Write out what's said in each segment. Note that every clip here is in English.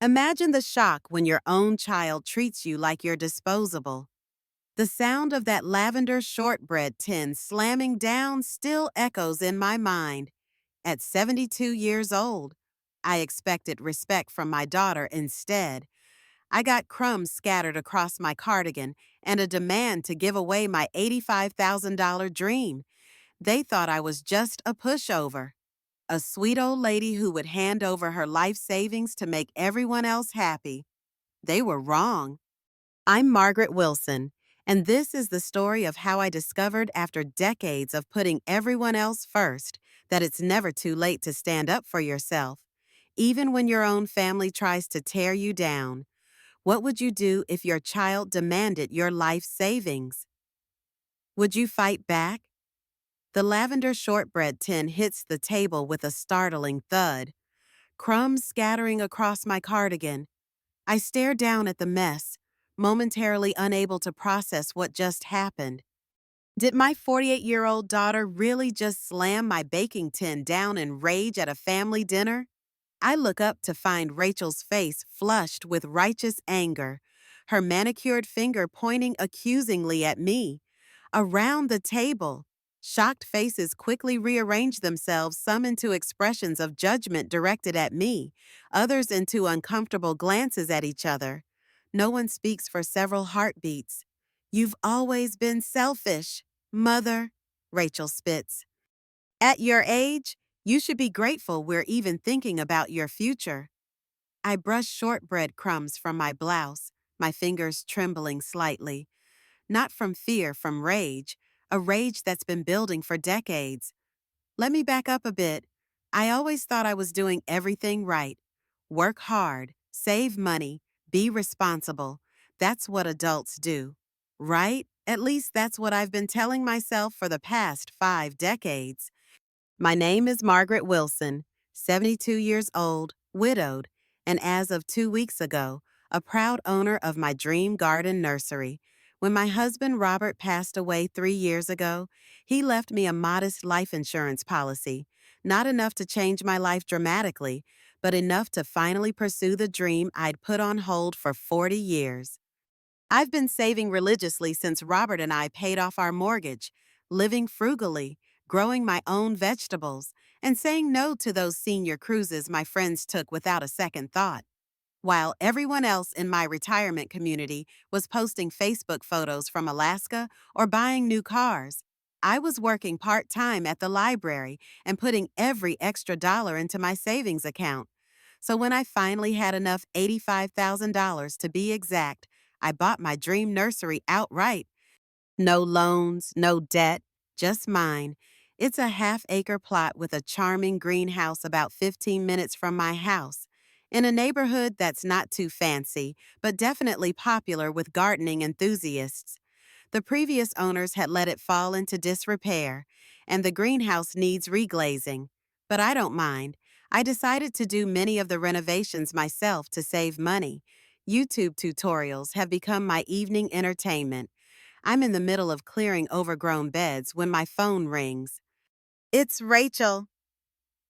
Imagine the shock when your own child treats you like you're disposable. The sound of that lavender shortbread tin slamming down still echoes in my mind. At 72 years old, I expected respect from my daughter instead. I got crumbs scattered across my cardigan and a demand to give away my $85,000 dream. They thought I was just a pushover. A sweet old lady who would hand over her life savings to make everyone else happy. They were wrong. I'm Margaret Wilson, and this is the story of how I discovered after decades of putting everyone else first that it's never too late to stand up for yourself, even when your own family tries to tear you down. What would you do if your child demanded your life savings? Would you fight back? The lavender shortbread tin hits the table with a startling thud, crumbs scattering across my cardigan. I stare down at the mess, momentarily unable to process what just happened. Did my 48-year-old daughter really just slam my baking tin down in rage at a family dinner? I look up to find Rachel's face flushed with righteous anger, her manicured finger pointing accusingly at me. Around the table, shocked faces quickly rearrange themselves, some into expressions of judgment directed at me, others into uncomfortable glances at each other. No one speaks for several heartbeats. "You've always been selfish, Mother," Rachel spits. "At your age, you should be grateful we're even thinking about your future." I brush shortbread crumbs from my blouse, my fingers trembling slightly. Not from fear, from rage, a rage that's been building for decades. Let me back up a bit. I always thought I was doing everything right. Work hard, save money, be responsible. That's what adults do. Right? At least that's what I've been telling myself for the past 5 decades. My name is Margaret Wilson, 72 years old, widowed, and as of 2 weeks ago, a proud owner of my dream garden nursery. When my husband Robert passed away 3 years ago, he left me a modest life insurance policy, not enough to change my life dramatically, but enough to finally pursue the dream I'd put on hold for 40 years. I've been saving religiously since Robert and I paid off our mortgage, living frugally, growing my own vegetables, and saying no to those senior cruises my friends took without a second thought. While everyone else in my retirement community was posting Facebook photos from Alaska or buying new cars, I was working part-time at the library and putting every extra dollar into my savings account. So when I finally had enough $85,000 to be exact, I bought my dream nursery outright. No loans, no debt, just mine. It's a half-acre plot with a charming greenhouse about 15 minutes from my house, in a neighborhood that's not too fancy, but definitely popular with gardening enthusiasts. The previous owners had let it fall into disrepair, and the greenhouse needs reglazing. But I don't mind. I decided to do many of the renovations myself to save money. YouTube tutorials have become my evening entertainment. I'm in the middle of clearing overgrown beds when my phone rings. "It's Rachel."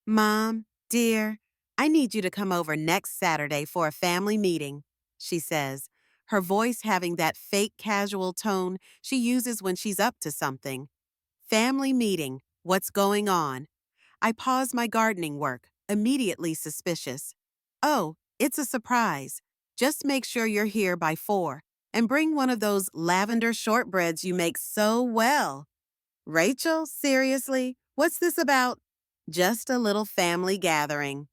"Mom, dear, I need you to come over next Saturday for a family meeting," she says, her voice having that fake casual tone she uses when she's up to something. Family meeting. What's going on? I pause my gardening work, immediately suspicious. "Oh, it's a surprise. Just make sure you're here by 4, and bring one of those lavender shortbreads you make so well." "Rachel, seriously? What's this about?" "Just a little family gathering.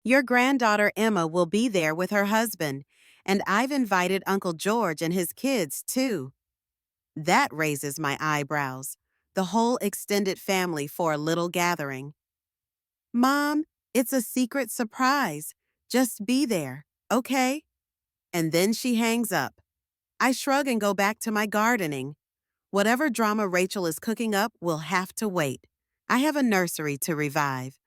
Your granddaughter Emma will be there with her husband, and I've invited Uncle George and his kids, too." That raises my eyebrows. The whole extended family for a little gathering. "Mom, it's a secret surprise. Just be there, okay?" And then she hangs up. I shrug and go back to my gardening. Whatever drama Rachel is cooking up will have to wait. I have a nursery to revive.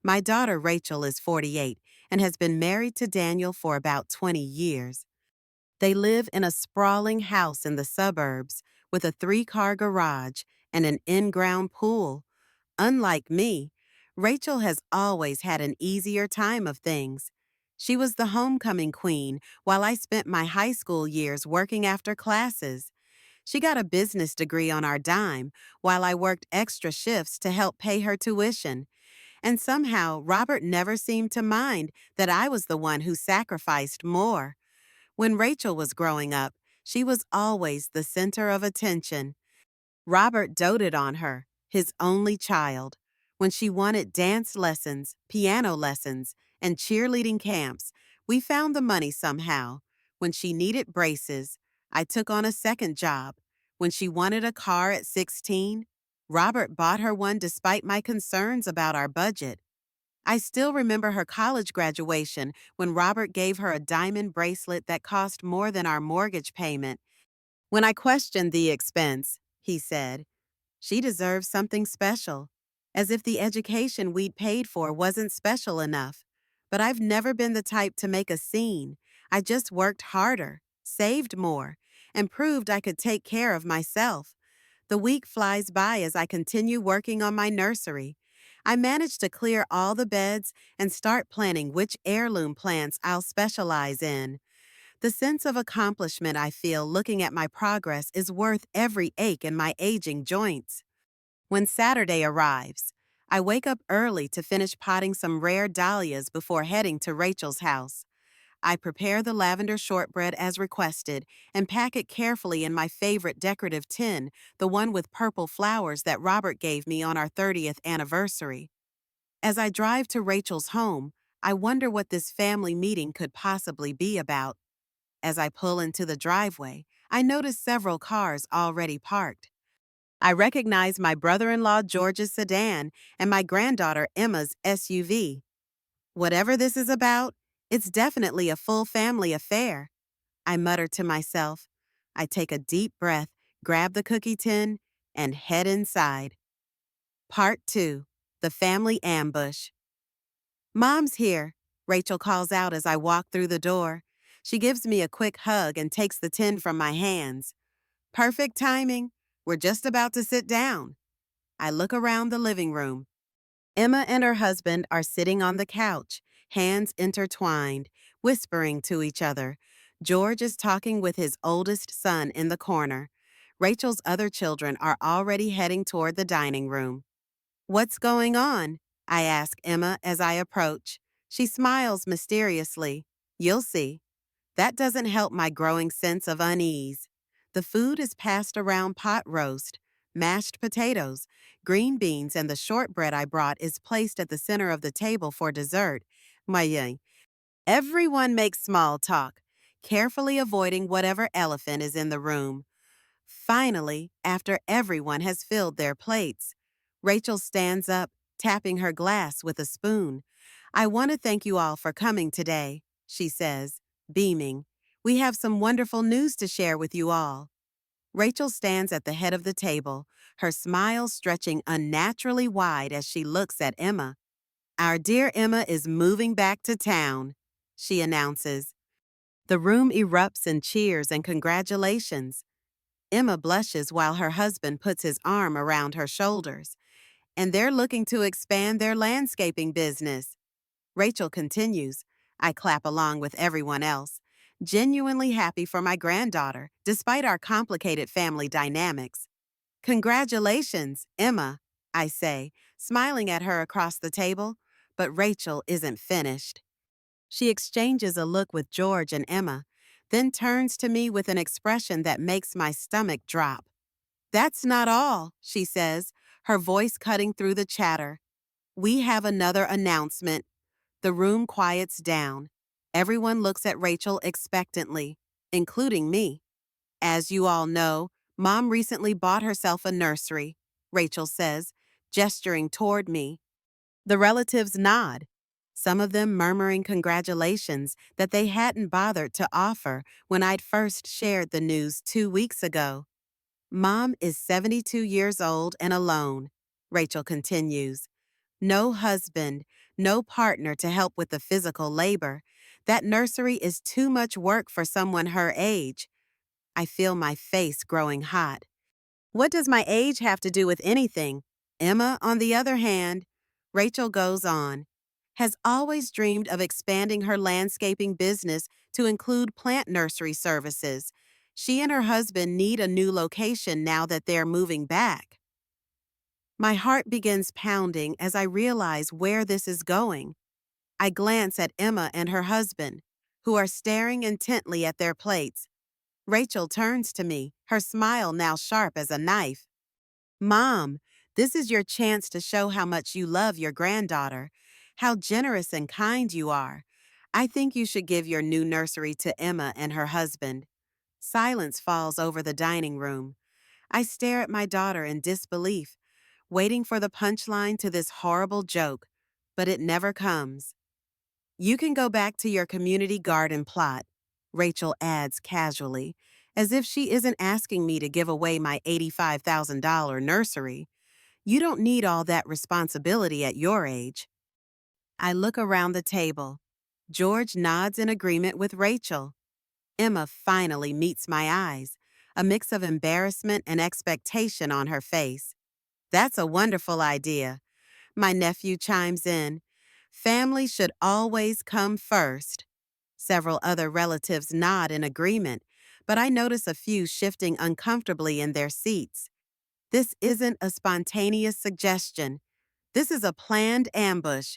My daughter Rachel is 48 and has been married to Daniel for about 20 years. They live in a sprawling house in the suburbs with a 3-car garage and an in-ground pool. Unlike me, Rachel has always had an easier time of things. She was the homecoming queen while I spent my high school years working after classes. She got a business degree on our dime while I worked extra shifts to help pay her tuition. And somehow, Robert never seemed to mind that I was the one who sacrificed more. When Rachel was growing up, she was always the center of attention. Robert doted on her, his only child. When she wanted dance lessons, piano lessons, and cheerleading camps, we found the money somehow. When she needed braces, I took on a second job. When she wanted a car at 16, Robert bought her one despite my concerns about our budget. I still remember her college graduation when Robert gave her a diamond bracelet that cost more than our mortgage payment. When I questioned the expense, he said, she deserves something special, as if the education we'd paid for wasn't special enough. But I've never been the type to make a scene. I just worked harder, saved more, and proved I could take care of myself. The week flies by as I continue working on my nursery. I manage to clear all the beds and start planning which heirloom plants I'll specialize in. The sense of accomplishment I feel looking at my progress is worth every ache in my aging joints. When Saturday arrives, I wake up early to finish potting some rare dahlias before heading to Rachel's house. I prepare the lavender shortbread as requested and pack it carefully in my favorite decorative tin, the one with purple flowers that Robert gave me on our 30th anniversary. As I drive to Rachel's home, I wonder what this family meeting could possibly be about. As I pull into the driveway, I notice several cars already parked. I recognize my brother-in-law George's sedan and my granddaughter Emma's SUV. Whatever this is about, it's definitely a full family affair. I mutter to myself. I take a deep breath, grab the cookie tin, and head inside. Part 2. The Family Ambush. Mom's here, Rachel calls out as I walk through the door. She gives me a quick hug and takes the tin from my hands. Perfect timing. We're just about to sit down. I look around the living room. Emma and her husband are sitting on the couch, hands intertwined, whispering to each other. George is talking with his oldest son in the corner. Rachel's other children are already heading toward the dining room. What's going on? I ask Emma as I approach. She smiles mysteriously. You'll see. That doesn't help my growing sense of unease. The food is passed around pot roast, mashed potatoes, green beans, and the shortbread I brought is placed at the center of the table for dessert. Moyen. Everyone makes small talk, carefully avoiding whatever elephant is in the room. Finally, after everyone has filled their plates, Rachel stands up, tapping her glass with a spoon. I want to thank you all for coming today, she says, beaming. We have some wonderful news to share with you all. Rachel stands at the head of the table, her smile stretching unnaturally wide as she looks at Emma. Our dear Emma is moving back to town, she announces. The room erupts in cheers and congratulations. Emma blushes while her husband puts his arm around her shoulders. And they're looking to expand their landscaping business. Rachel continues. I clap along with everyone else, genuinely happy for my granddaughter, despite our complicated family dynamics. Congratulations, Emma, I say, smiling at her across the table, but Rachel isn't finished. She exchanges a look with George and Emma, then turns to me with an expression that makes my stomach drop. That's not all, she says, her voice cutting through the chatter. We have another announcement. The room quiets down. Everyone looks at Rachel expectantly, including me. As you all know, Mom recently bought herself a nursery, Rachel says, gesturing toward me. The relatives nod, some of them murmuring congratulations that they hadn't bothered to offer when I'd first shared the news 2 weeks ago. Mom is 72 years old and alone, Rachel continues. No husband, no partner to help with the physical labor. That nursery is too much work for someone her age. I feel my face growing hot. What does my age have to do with anything? Emma, on the other hand, Rachel goes on. has always dreamed of expanding her landscaping business to include plant nursery services. She and her husband need a new location now that they're moving back. My heart begins pounding as I realize where this is going. I glance at Emma and her husband, who are staring intently at their plates. Rachel turns to me, her smile now sharp as a knife. Mom, this is your chance to show how much you love your granddaughter, how generous and kind you are. I think you should give your new nursery to Emma and her husband. Silence falls over the dining room. I stare at my daughter in disbelief, waiting for the punchline to this horrible joke, but it never comes. You can go back to your community garden plot, Rachel adds casually, as if she isn't asking me to give away my $85,000 nursery. You don't need all that responsibility at your age. I look around the table. George nods in agreement with Rachel. Emma finally meets my eyes, a mix of embarrassment and expectation on her face. That's a wonderful idea. My nephew chimes in. Family should always come first. Several other relatives nod in agreement, but I notice a few shifting uncomfortably in their seats. This isn't a spontaneous suggestion. This is a planned ambush.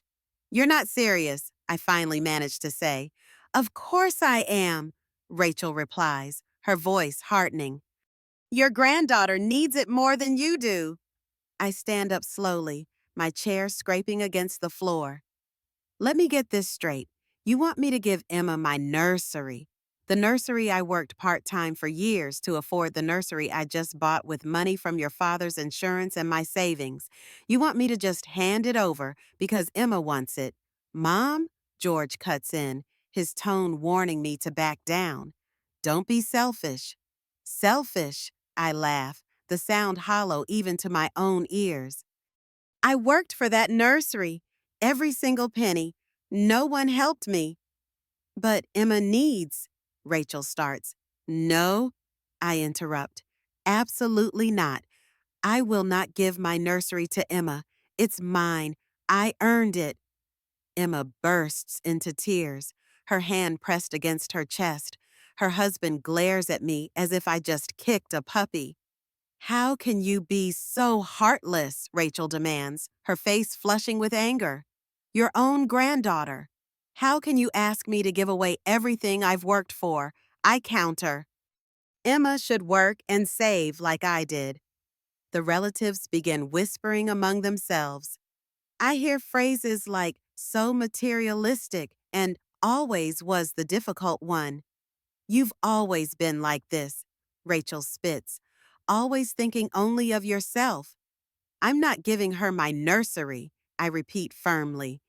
You're not serious, I finally manage to say. Of course I am, Rachel replies, her voice hardening. Your granddaughter needs it more than you do. I stand up slowly, my chair scraping against the floor. Let me get this straight. You want me to give Emma my nursery? The nursery I worked part-time for years to afford the nursery I just bought with money from your father's insurance and my savings. You want me to just hand it over because Emma wants it. Mom? George cuts in, his tone warning me to back down. Don't be selfish. Selfish, I laugh, the sound hollow even to my own ears. I worked for that nursery, every single penny. No one helped me. But Emma needs, Rachel starts. No, I interrupt. Absolutely not. I will not give my nursery to Emma. It's mine. I earned it. Emma bursts into tears, her hand pressed against her chest. Her husband glares at me as if I just kicked a puppy. How can you be so heartless? Rachel demands, her face flushing with anger. Your own granddaughter. How can you ask me to give away everything I've worked for? I counter. Emma should work and save like I did. The relatives begin whispering among themselves. I hear phrases like, so materialistic, and always was the difficult one. You've always been like this, Rachel spits, always thinking only of yourself. I'm not giving her my nursery, I repeat firmly.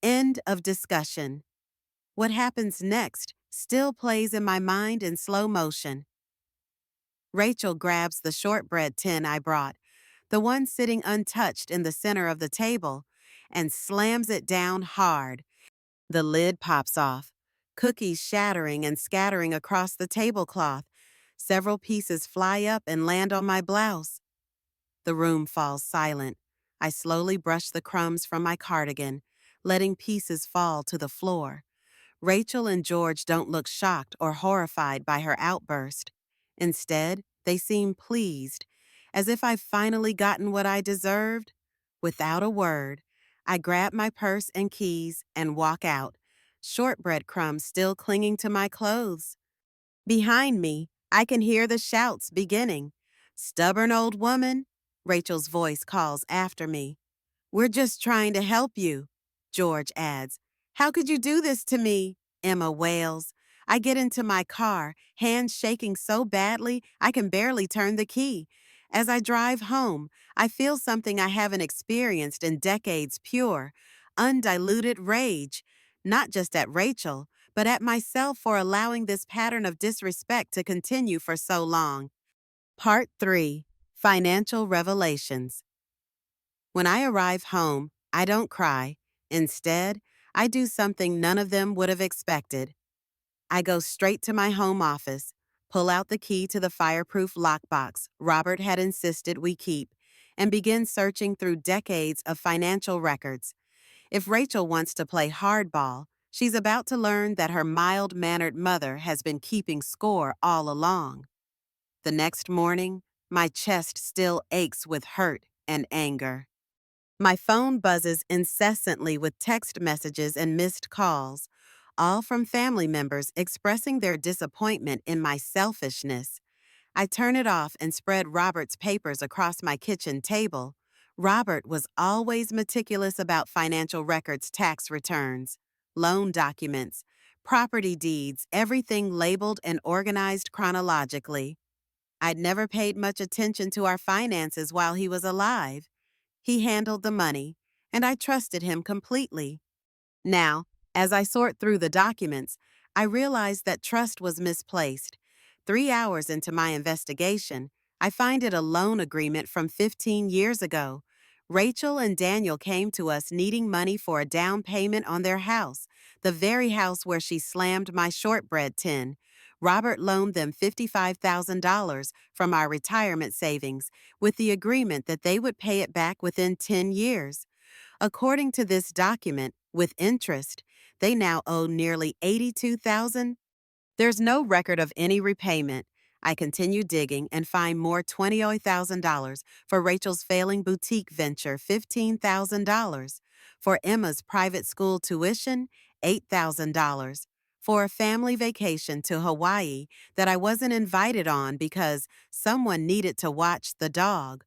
End of discussion. What happens next still plays in my mind in slow motion. Rachel grabs the shortbread tin I brought, the one sitting untouched in the center of the table, and slams it down hard. The lid pops off, cookies shattering and scattering across the tablecloth. Several pieces fly up and land on my blouse. The room falls silent. I slowly brush the crumbs from my cardigan, letting pieces fall to the floor. Rachel and George don't look shocked or horrified by her outburst. Instead, they seem pleased, as if I've finally gotten what I deserved. Without a word, I grab my purse and keys and walk out, shortbread crumbs still clinging to my clothes. Behind me, I can hear the shouts beginning. Stubborn old woman, Rachel's voice calls after me. We're just trying to help you, George adds. How could you do this to me? Emma wails. I get into my car, hands shaking so badly I can barely turn the key. As I drive home, I feel something I haven't experienced in decades pure, undiluted rage, not just at Rachel, but at myself for allowing this pattern of disrespect to continue for so long. Part 3. Financial Revelations. When I arrive home, I don't cry. Instead, I do something none of them would have expected. I go straight to my home office, pull out the key to the fireproof lockbox Robert had insisted we keep, and begin searching through decades of financial records. If Rachel wants to play hardball, she's about to learn that her mild-mannered mother has been keeping score all along. The next morning, my chest still aches with hurt and anger. My phone buzzes incessantly with text messages and missed calls, all from family members expressing their disappointment in my selfishness. I turn it off and spread Robert's papers across my kitchen table. Robert was always meticulous about financial records, tax returns, loan documents, property deeds, everything labeled and organized chronologically. I'd never paid much attention to our finances while he was alive. He handled the money, and I trusted him completely. Now, as I sort through the documents, I realize that trust was misplaced. 3 hours into my investigation, I find it a loan agreement from 15 years ago. Rachel and Daniel came to us needing money for a down payment on their house, the very house where she slammed my shortbread tin. Robert loaned them $55,000 from our retirement savings with the agreement that they would pay it back within 10 years. According to this document, with interest, they now owe nearly $82,000. There's no record of any repayment. I continue digging and find more $20,000 for Rachel's failing boutique venture, $15,000. For Emma's private school tuition, $8,000. For a family vacation to Hawaii that I wasn't invited on because someone needed to watch the dog.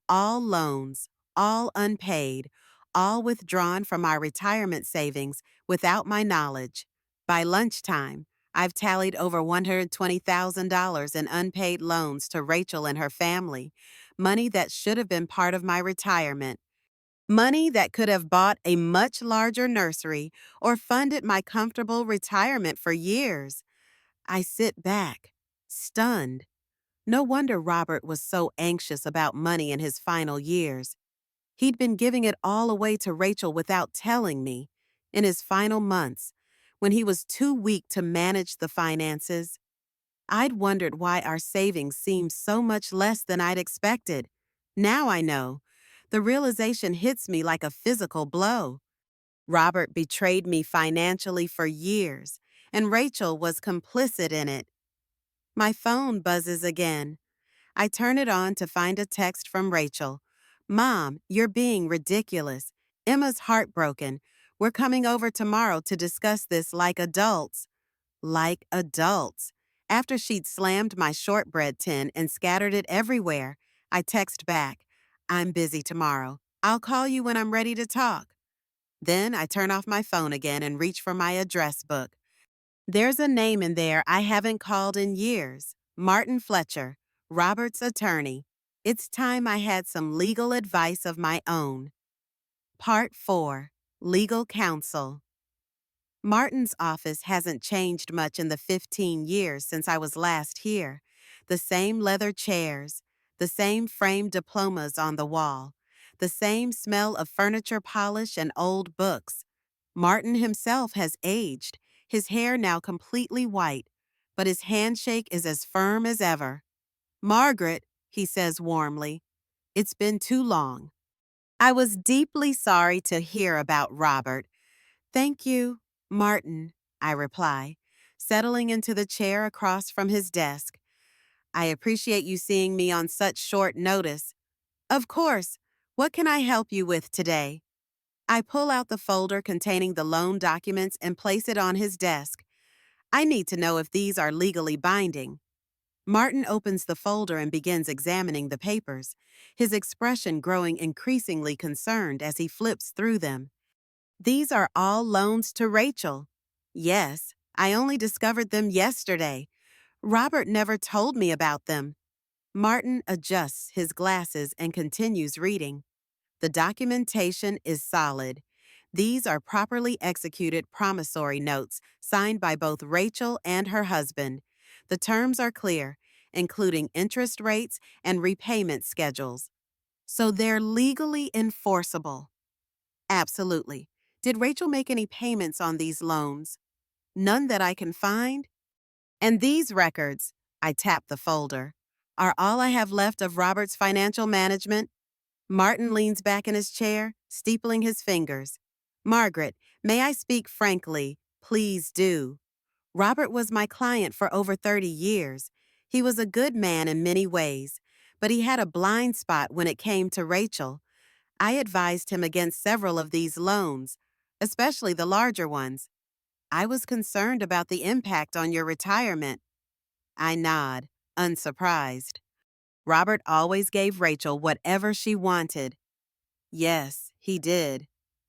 All loans, all unpaid, all withdrawn from our retirement savings without my knowledge. By lunchtime, I've tallied over $120,000 in unpaid loans to Rachel and her family, money that should have been part of my retirement, money that could have bought a much larger nursery or funded my comfortable retirement for years. I sit back, stunned. No wonder Robert was so anxious about money in his final years. He'd been giving it all away to Rachel without telling me. In his final months, when he was too weak to manage the finances, I'd wondered why our savings seemed so much less than I'd expected. Now I know. The realization hits me like a physical blow. Robert betrayed me financially for years, and Rachel was complicit in it. My phone buzzes again. I turn it on to find a text from Rachel. "Mom, you're being ridiculous. Emma's heartbroken. We're coming over tomorrow to discuss this like adults." Like adults. After she'd slammed my shortbread tin and scattered it everywhere, I text back, "I'm busy tomorrow. I'll call you when I'm ready to talk." Then I turn off my phone again and reach for my address book. There's a name in there I haven't called in years. Martin Fletcher, Robert's attorney. It's time I had some legal advice of my own. Part 4. Legal Counsel. Martin's office hasn't changed much in the 15 years since I was last here. The same leather chairs, the same framed diplomas on the wall, the same smell of furniture polish and old books. Martin himself has aged, his hair now completely white, but his handshake is as firm as ever. "Margaret," he says warmly, "it's been too long." I was deeply sorry to hear about Robert. "Thank you, Martin," I reply, settling into the chair across from his desk. "I appreciate you seeing me on such short notice." "Of course. What can I help you with today?" I pull out the folder containing the loan documents and place it on his desk. "I need to know if these are legally binding." Martin opens the folder and begins examining the papers, his expression growing increasingly concerned as he flips through them. "These are all loans to Rachel." "Yes, I only discovered them yesterday. Robert never told me about them." Martin adjusts his glasses and continues reading. "The documentation is solid. These are properly executed promissory notes signed by both Rachel and her husband. The terms are clear, including interest rates and repayment schedules. So they're legally enforceable." "Absolutely. Did Rachel make any payments on these loans?" "None that I can find." "And these records," I tap the folder, "are all I have left of Robert's financial management?" Martin leans back in his chair, steepling his fingers. Margaret, may I speak frankly? Please do. Robert was my client for over 30 years. He was a good man in many ways, but he had a blind spot when it came to Rachel. I advised him against several of these loans, especially the larger ones. I was concerned about the impact on your retirement. I nod, unsurprised. Robert always gave Rachel whatever she wanted. Yes, he did.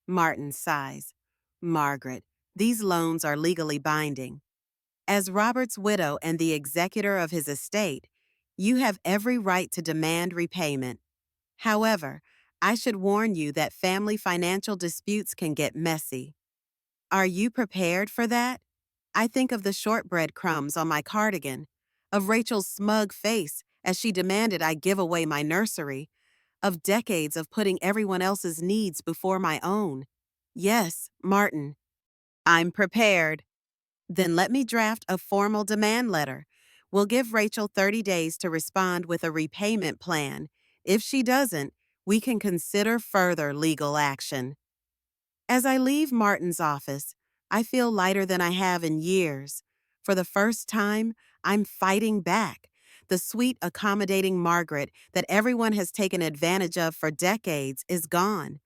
Martin sighs. Margaret, these loans are legally binding. As Robert's widow and the executor of his estate, you have every right to demand repayment. However, I should warn you that family financial disputes can get messy. Are you prepared for that? I think of the shortbread crumbs on my cardigan, of Rachel's smug face as she demanded I give away my nursery, of decades of putting everyone else's needs before my own. Yes, Martin, I'm prepared. Then let me draft a formal demand letter. We'll give Rachel 30 days to respond with a repayment plan. If she doesn't, we can consider further legal action. As I leave Martin's office, I feel lighter than I have in years. For the first time, I'm fighting back. The sweet, accommodating Margaret that everyone has taken advantage of for decades is gone.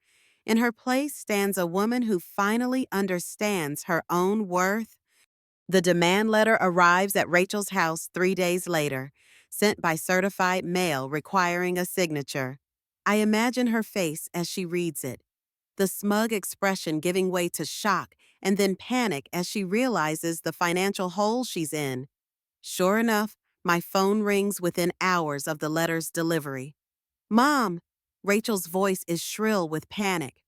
In her place stands a woman who finally understands her own worth. The demand letter arrives at Rachel's house 3 days later, sent by certified mail requiring a signature. I imagine her face as she reads it, the smug expression giving way to shock and then panic as she realizes the financial hole she's in. Sure enough, my phone rings within hours of the letter's delivery. Mom! Rachel's voice is shrill with panic.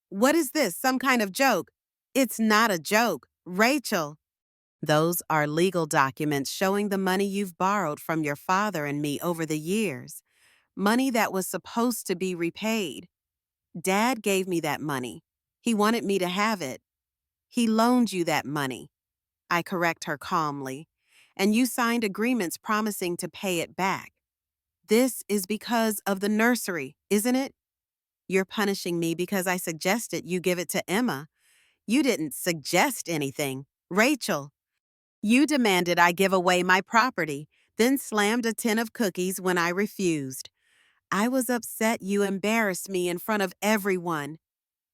What is this, some kind of joke? It's not a joke. Rachel! Those are legal documents showing the money you've borrowed from your father and me over the years. Money that was supposed to be repaid. Dad gave me that money. He wanted me to have it. He loaned you that money. I correct her calmly. And you signed agreements promising to pay it back. This is because of the nursery, isn't it? You're punishing me because I suggested you give it to Emma. You didn't suggest anything. Rachel, you demanded I give away my property, then slammed a tin of cookies when I refused. I was upset you embarrassed me in front of everyone.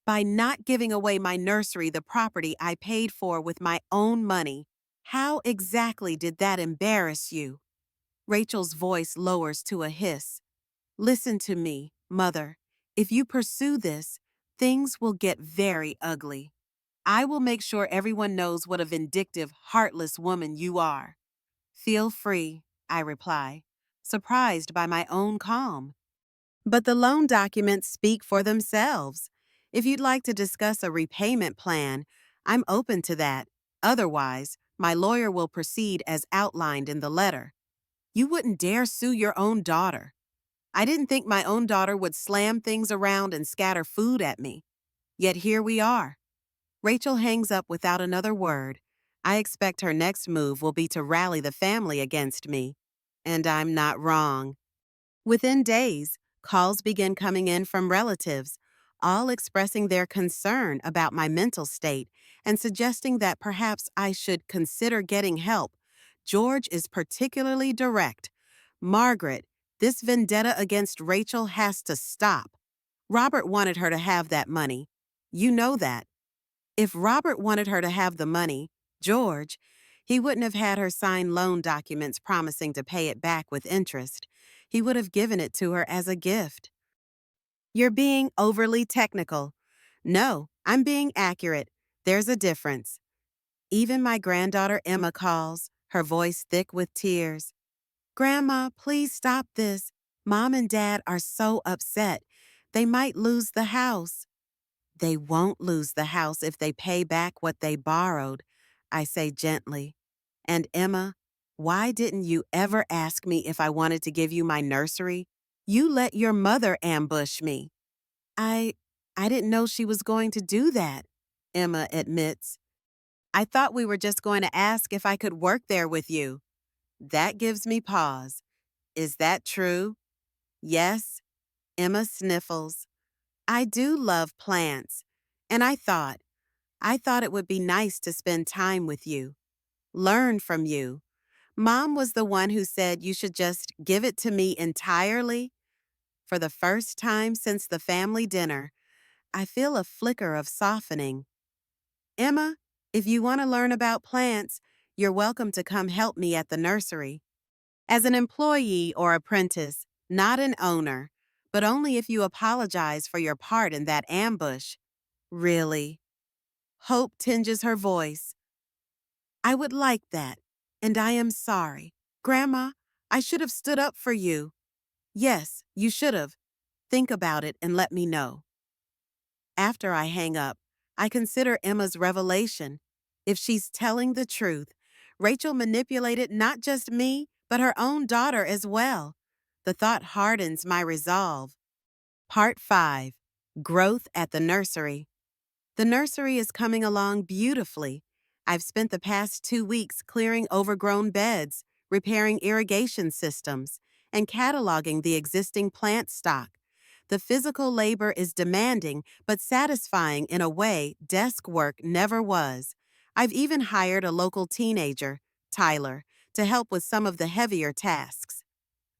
By not giving away my nursery, the property I paid for with my own money. How exactly did that embarrass you? Rachel's voice lowers to a hiss. Listen to me, Mother. If you pursue this, things will get very ugly. I will make sure everyone knows what a vindictive, heartless woman you are. Feel free, I reply, surprised by my own calm. But the loan documents speak for themselves. If you'd like to discuss a repayment plan, I'm open to that. Otherwise, my lawyer will proceed as outlined in the letter. You wouldn't dare sue your own daughter. I didn't think my own daughter would slam things around and scatter food at me. Yet here we are. Rachel hangs up without another word. I expect her next move will be to rally the family against me. And I'm not wrong. Within days, calls begin coming in from relatives, all expressing their concern about my mental state and suggesting that perhaps I should consider getting help. George is particularly direct. Margaret, this vendetta against Rachel has to stop. Robert wanted her to have that money. You know that. If Robert wanted her to have the money, George, he wouldn't have had her sign loan documents promising to pay it back with interest. He would have given it to her as a gift. You're being overly technical. No, I'm being accurate. There's a difference. Even my granddaughter Emma calls, her voice thick with tears. Grandma, please stop this. Mom and Dad are so upset. They might lose the house. They won't lose the house if they pay back what they borrowed, I say gently. And Emma, why didn't you ever ask me if I wanted to give you my nursery? You let your mother ambush me. I didn't know she was going to do that, Emma admits. I thought we were just going to ask if I could work there with you. That gives me pause. Is that true? Yes, Emma sniffles. I do love plants. And I thought it would be nice to spend time with you, learn from you. Mom was the one who said you should just give it to me entirely. For the first time since the family dinner, I feel a flicker of softening. Emma, if you want to learn about plants, you're welcome to come help me at the nursery. As an employee or apprentice, not an owner, but only if you apologize for your part in that ambush. Really? Hope tinges her voice. I would like that, and I am sorry. Grandma, I should have stood up for you. Yes, you should have. Think about it and let me know. After I hang up, I consider Emma's revelation. If she's telling the truth, Rachel manipulated not just me, but her own daughter as well. The thought hardens my resolve. Part 5. Growth at the Nursery. The nursery is coming along beautifully. I've spent the past 2 weeks clearing overgrown beds, repairing irrigation systems, and cataloging the existing plant stock. The physical labor is demanding but satisfying in a way desk work never was. I've even hired a local teenager, Tyler, to help with some of the heavier tasks.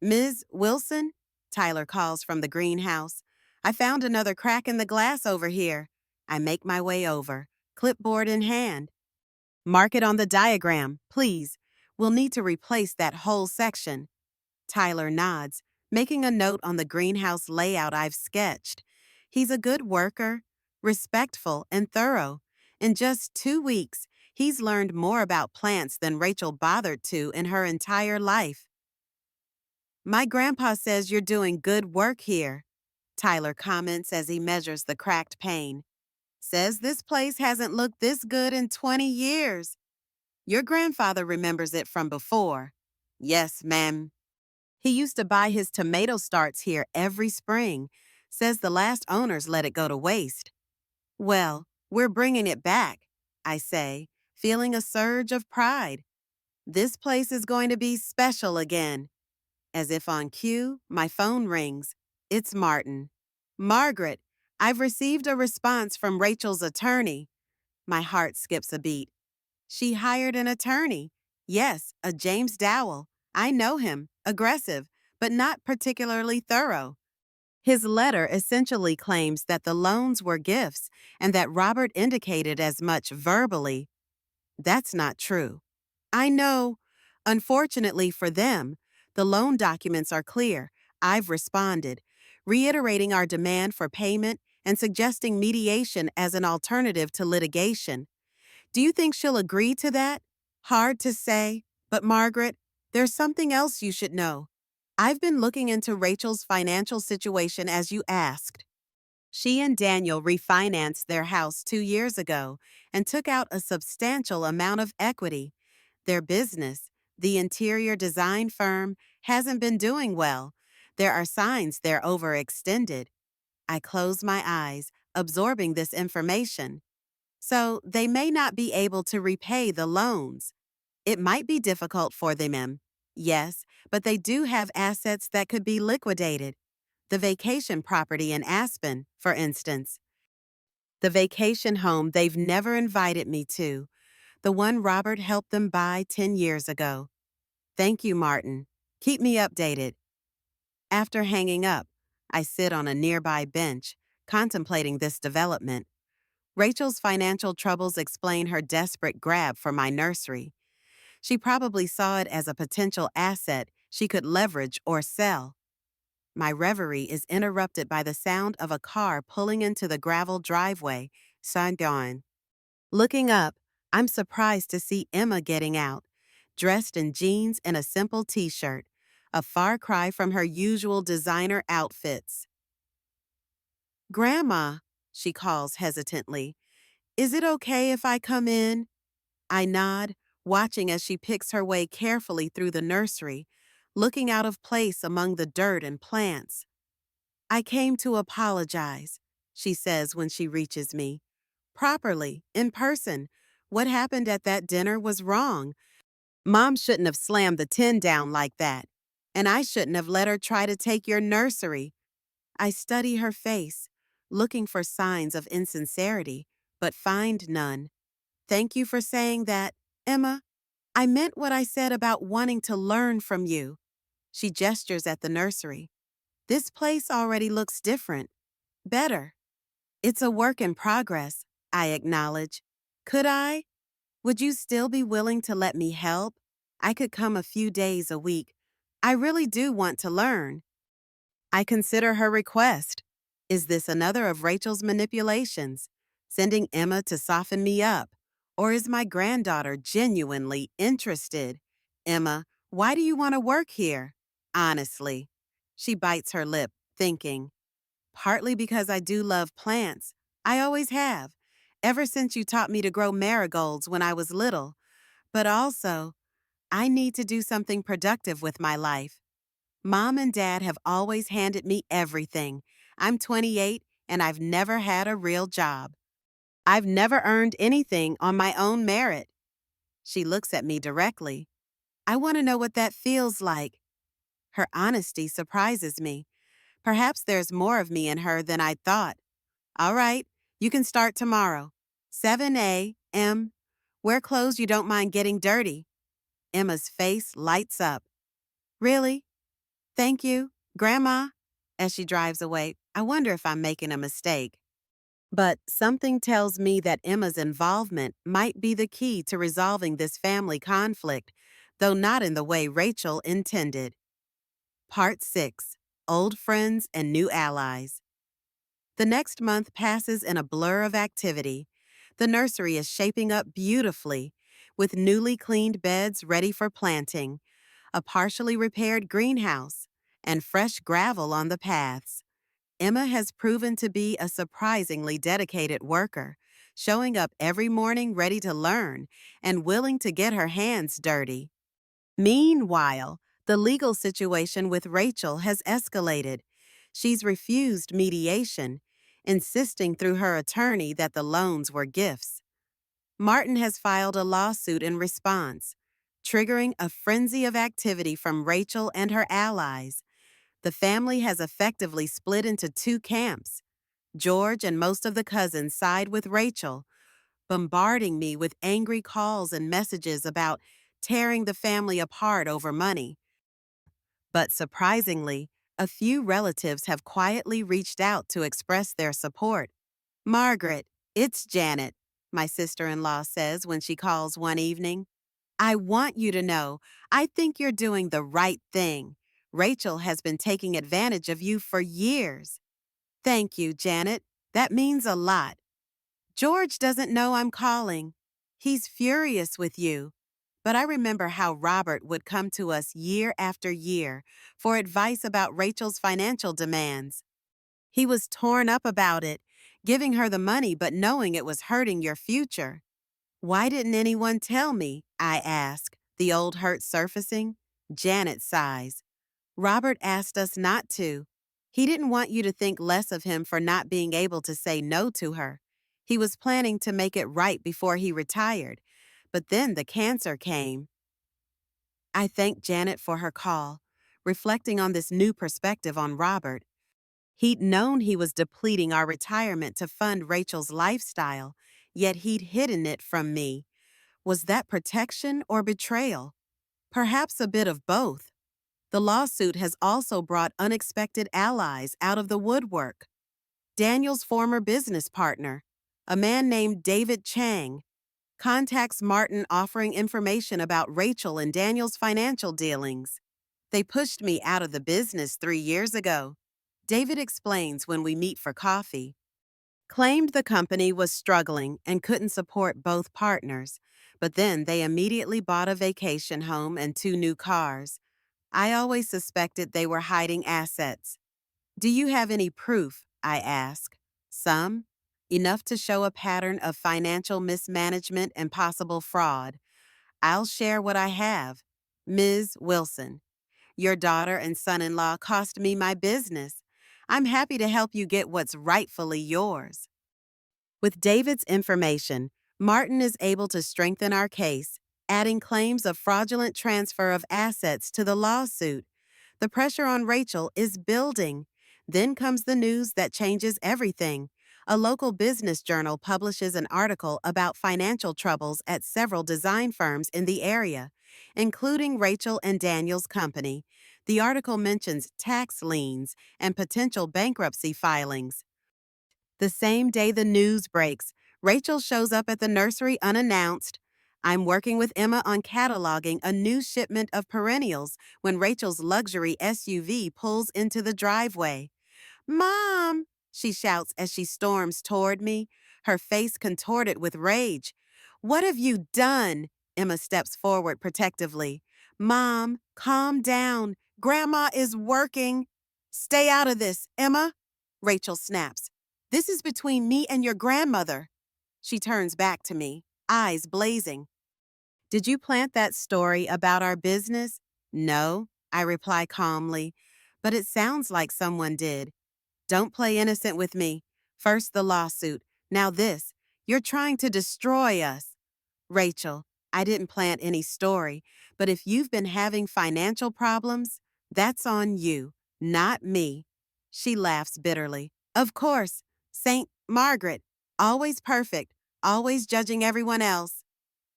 Ms. Wilson? Tyler calls from the greenhouse. I found another crack in the glass over here. I make my way over, clipboard in hand. Mark it on the diagram, please. We'll need to replace that whole section. Tyler nods, making a note on the greenhouse layout I've sketched. He's a good worker, respectful and thorough. In just 2 weeks, he's learned more about plants than Rachel bothered to in her entire life. My grandpa says you're doing good work here, Tyler comments as he measures the cracked pane. Says this place hasn't looked this good in 20 years. Your grandfather remembers it from before. Yes, ma'am. He used to buy his tomato starts here every spring. Says the last owners let it go to waste. Well, we're bringing it back, I say, feeling a surge of pride. This place is going to be special again. As if on cue, my phone rings. It's Martin. Margaret, I've received a response from Rachel's attorney. My heart skips a beat. She hired an attorney. Yes, a James Dowell. I know him, aggressive, but not particularly thorough. His letter essentially claims that the loans were gifts and that Robert indicated as much verbally. That's not true. I know. Unfortunately for them, the loan documents are clear. I've responded, reiterating our demand for payment and suggesting mediation as an alternative to litigation. Do you think she'll agree to that? Hard to say, but Margaret, there's something else you should know. I've been looking into Rachel's financial situation as you asked. She and Daniel refinanced their house 2 years ago and took out a substantial amount of equity. Their business, the interior design firm, hasn't been doing well. There are signs they're overextended. I close my eyes, absorbing this information. So they may not be able to repay the loans. It might be difficult for them, yes, but they do have assets that could be liquidated. The vacation property in Aspen, for instance. The vacation home they've never invited me to. The one Robert helped them buy 10 years ago. Thank you, Martin. Keep me updated. After hanging up, I sit on a nearby bench, contemplating this development. Rachel's financial troubles explain her desperate grab for my nursery. She probably saw it as a potential asset she could leverage or sell. My reverie is interrupted by the sound of a car pulling into the gravel driveway, Saint-Dawn. Looking up, I'm surprised to see Emma getting out, dressed in jeans and a simple t-shirt, a far cry from her usual designer outfits. Grandma, she calls hesitantly, is it okay if I come in? I nod, watching as she picks her way carefully through the nursery, looking out of place among the dirt and plants. I came to apologize, she says when she reaches me. Properly, in person. What happened at that dinner was wrong. Mom shouldn't have slammed the tin down like that. And I shouldn't have let her try to take your nursery. I study her face. looking for signs of insincerity, but find none. Thank you for saying that, Emma. I meant what I said about wanting to learn from you. She gestures at the nursery. This place already looks different. Better. It's a work in progress, I acknowledge. Could I? Would you still be willing to let me help? I could come a few days a week. I really do want to learn. I consider her request. Is this another of Rachel's manipulations, sending Emma to soften me up? Or is my granddaughter genuinely interested? Emma, why do you want to work here? Honestly. She bites her lip, thinking. Partly because I do love plants. I always have, ever since you taught me to grow marigolds when I was little. But also, I need to do something productive with my life. Mom and Dad have always handed me everything. I'm 28 and I've never had a real job. I've never earned anything on my own merit. She looks at me directly. I want to know what that feels like. Her honesty surprises me. Perhaps there's more of me in her than I thought. All right, you can start tomorrow. 7 a.m. Wear clothes you don't mind getting dirty. Emma's face lights up. Really? Thank you, Grandma. As she drives away, I wonder if I'm making a mistake. But something tells me that Emma's involvement might be the key to resolving this family conflict, though not in the way Rachel intended. Part 6. Old Friends and New Allies. The next month passes in a blur of activity. The nursery is shaping up beautifully, with newly cleaned beds ready for planting, a partially repaired greenhouse, and fresh gravel on the paths. Emma has proven to be a surprisingly dedicated worker, showing up every morning ready to learn and willing to get her hands dirty. Meanwhile, the legal situation with Rachel has escalated. She's refused mediation, insisting through her attorney that the loans were gifts. Martin has filed a lawsuit in response, triggering a frenzy of activity from Rachel and her allies. The family has effectively split into two camps. George and most of the cousins side with Rachel, bombarding me with angry calls and messages about tearing the family apart over money. But surprisingly, a few relatives have quietly reached out to express their support. Margaret, it's Janet, my sister-in-law says when she calls one evening. I want you to know, I think you're doing the right thing. Rachel has been taking advantage of you for years. Thank you, Janet. That means a lot. George doesn't know I'm calling. He's furious with you. But I remember how Robert would come to us year after year for advice about Rachel's financial demands. He was torn up about it, giving her the money but knowing it was hurting your future. Why didn't anyone tell me? I ask, the old hurt surfacing. Janet sighs. Robert asked us not to. He didn't want you to think less of him for not being able to say no to her. He was planning to make it right before he retired, but then the cancer came. I thanked Janet for her call, reflecting on this new perspective on Robert. He'd known he was depleting our retirement to fund Rachel's lifestyle, yet he'd hidden it from me. Was that protection or betrayal? Perhaps a bit of both. The lawsuit has also brought unexpected allies out of the woodwork. Daniel's former business partner, a man named David Chang, contacts Martin offering information about Rachel and Daniel's financial dealings. They pushed me out of the business 3 years ago. David explains when we meet for coffee. Claimed the company was struggling and couldn't support both partners, but then they immediately bought a vacation home and 2 new cars. I always suspected they were hiding assets. Do you have any proof? I ask. Some. Enough to show a pattern of financial mismanagement and possible fraud. I'll share what I have. Ms. Wilson, your daughter and son-in-law cost me my business. I'm happy to help you get what's rightfully yours. With David's information, Martin is able to strengthen our case, adding claims of fraudulent transfer of assets to the lawsuit. The pressure on Rachel is building. Then comes the news that changes everything. A local business journal publishes an article about financial troubles at several design firms in the area, including Rachel and Daniel's company. The article mentions tax liens and potential bankruptcy filings. The same day the news breaks, Rachel shows up at the nursery unannounced. I'm working with Emma on cataloging a new shipment of perennials when Rachel's luxury SUV pulls into the driveway. Mom, she shouts as she storms toward me, her face contorted with rage. What have you done? Emma steps forward protectively. Mom, calm down. Grandma is working. Stay out of this, Emma, Rachel snaps. This is between me and your grandmother. She turns back to me, eyes blazing. Did you plant that story about our business? No, I reply calmly, but it sounds like someone did. Don't play innocent with me. First the lawsuit, now this. You're trying to destroy us. Rachel, I didn't plant any story, but if you've been having financial problems, that's on you, not me. She laughs bitterly. Of course, Saint Margaret, always perfect, always judging everyone else.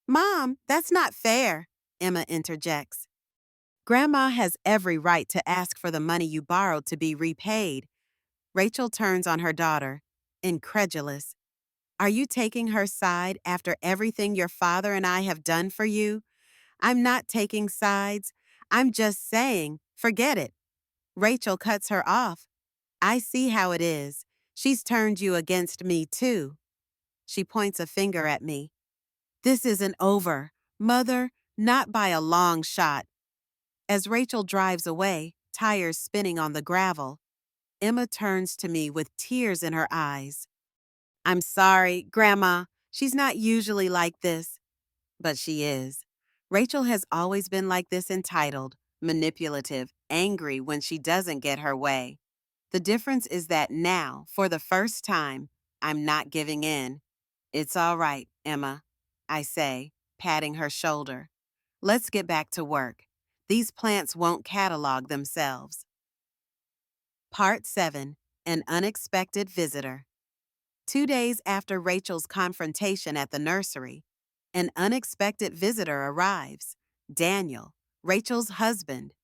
Mom, that's not fair, Emma interjects. Grandma has every right to ask for the money you borrowed to be repaid. Rachel turns on her daughter, incredulous. Are you taking her side after everything your father and I have done for you? I'm not taking sides. I'm just saying, forget it. Rachel cuts her off. I see how it is. She's turned you against me, too. She points a finger at me. This isn't over. Mother, not by a long shot. As Rachel drives away, tires spinning on the gravel, Emma turns to me with tears in her eyes. I'm sorry, Grandma. She's not usually like this. But she is. Rachel has always been like this, entitled, manipulative, angry when she doesn't get her way. The difference is that now, for the first time, I'm not giving in. It's all right, Emma, I say, patting her shoulder. Let's get back to work. These plants won't catalog themselves. Part 7. An Unexpected Visitor. 2 days after Rachel's confrontation at the nursery, an unexpected visitor arrives. Daniel, Rachel's husband.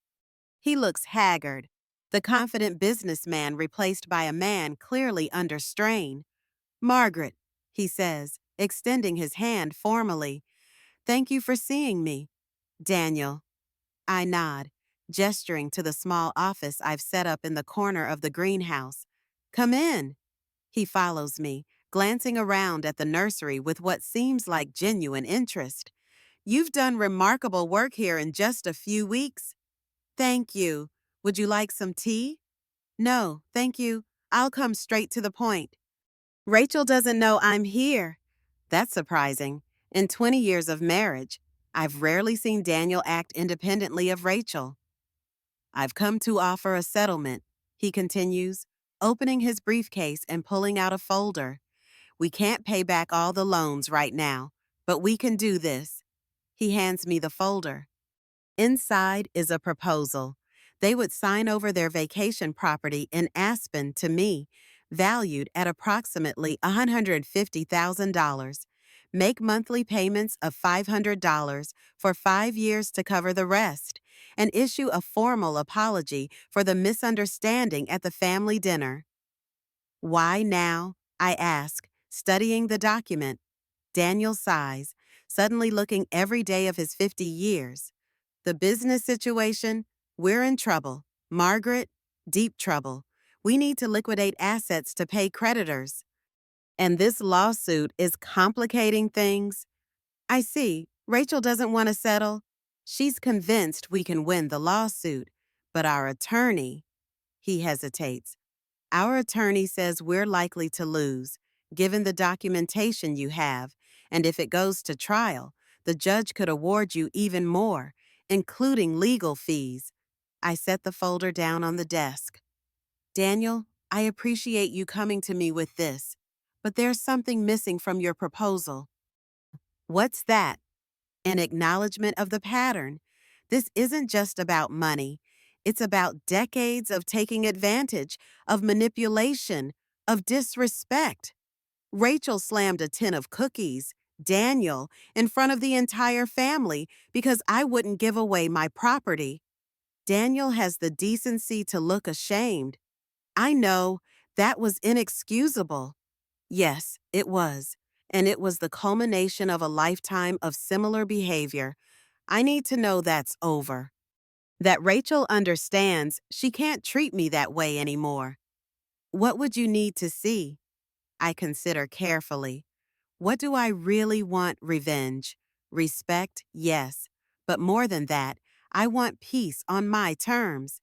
He looks haggard, the confident businessman replaced by a man clearly under strain. Margaret, he says, extending his hand formally. Thank you for seeing me. Daniel. I nod, gesturing to the small office I've set up in the corner of the greenhouse. Come in. He follows me, glancing around at the nursery with what seems like genuine interest. You've done remarkable work here in just a few weeks. Thank you. Would you like some tea? No, thank you. I'll come straight to the point. Rachel doesn't know I'm here. That's surprising. In 20 years of marriage, I've rarely seen Daniel act independently of Rachel. I've come to offer a settlement, he continues, opening his briefcase and pulling out a folder. We can't pay back all the loans right now, but we can do this. He hands me the folder. Inside is a proposal. They would sign over their vacation property in Aspen to me, valued at approximately $150,000. Make monthly payments of $500 for 5 years to cover the rest, and issue a formal apology for the misunderstanding at the family dinner. Why now? I ask, studying the document. Daniel sighs, suddenly looking every day of his 50 years. The business situation? We're in trouble. Margaret? Deep trouble. We need to liquidate assets to pay creditors. And this lawsuit is complicating things. I see. Rachel doesn't want to settle. She's convinced we can win the lawsuit. But our attorney, he hesitates. Our attorney says we're likely to lose, given the documentation you have, and if it goes to trial, the judge could award you even more, including legal fees. I set the folder down on the desk. Daniel, I appreciate you coming to me with this, but there's something missing from your proposal. What's that? An acknowledgement of the pattern. This isn't just about money. It's about decades of taking advantage, of manipulation, of disrespect. Rachel slammed a tin of cookies, Daniel, in front of the entire family because I wouldn't give away my property. Daniel has the decency to look ashamed. I know, that was inexcusable. Yes, it was. And it was the culmination of a lifetime of similar behavior. I need to know that's over. That Rachel understands she can't treat me that way anymore. What would you need to see? I consider carefully. What do I really want? Revenge. Respect, yes. But more than that, I want peace on my terms.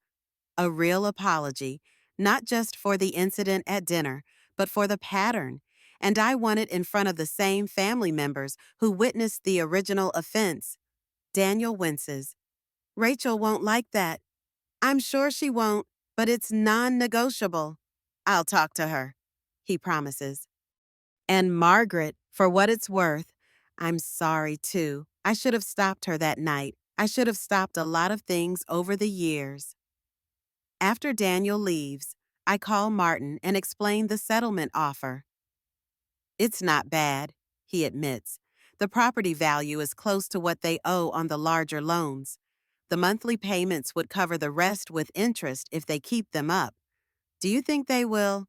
A real apology, not just for the incident at dinner, but for the pattern. And I want it in front of the same family members who witnessed the original offense. Daniel winces. Rachel won't like that. I'm sure she won't, but it's non-negotiable. I'll talk to her, he promises. And Margaret, for what it's worth, I'm sorry too. I should have stopped her that night. I should have stopped a lot of things over the years. After Daniel leaves, I call Martin and explain the settlement offer. It's not bad, he admits. The property value is close to what they owe on the larger loans. The monthly payments would cover the rest with interest if they keep them up. Do you think they will?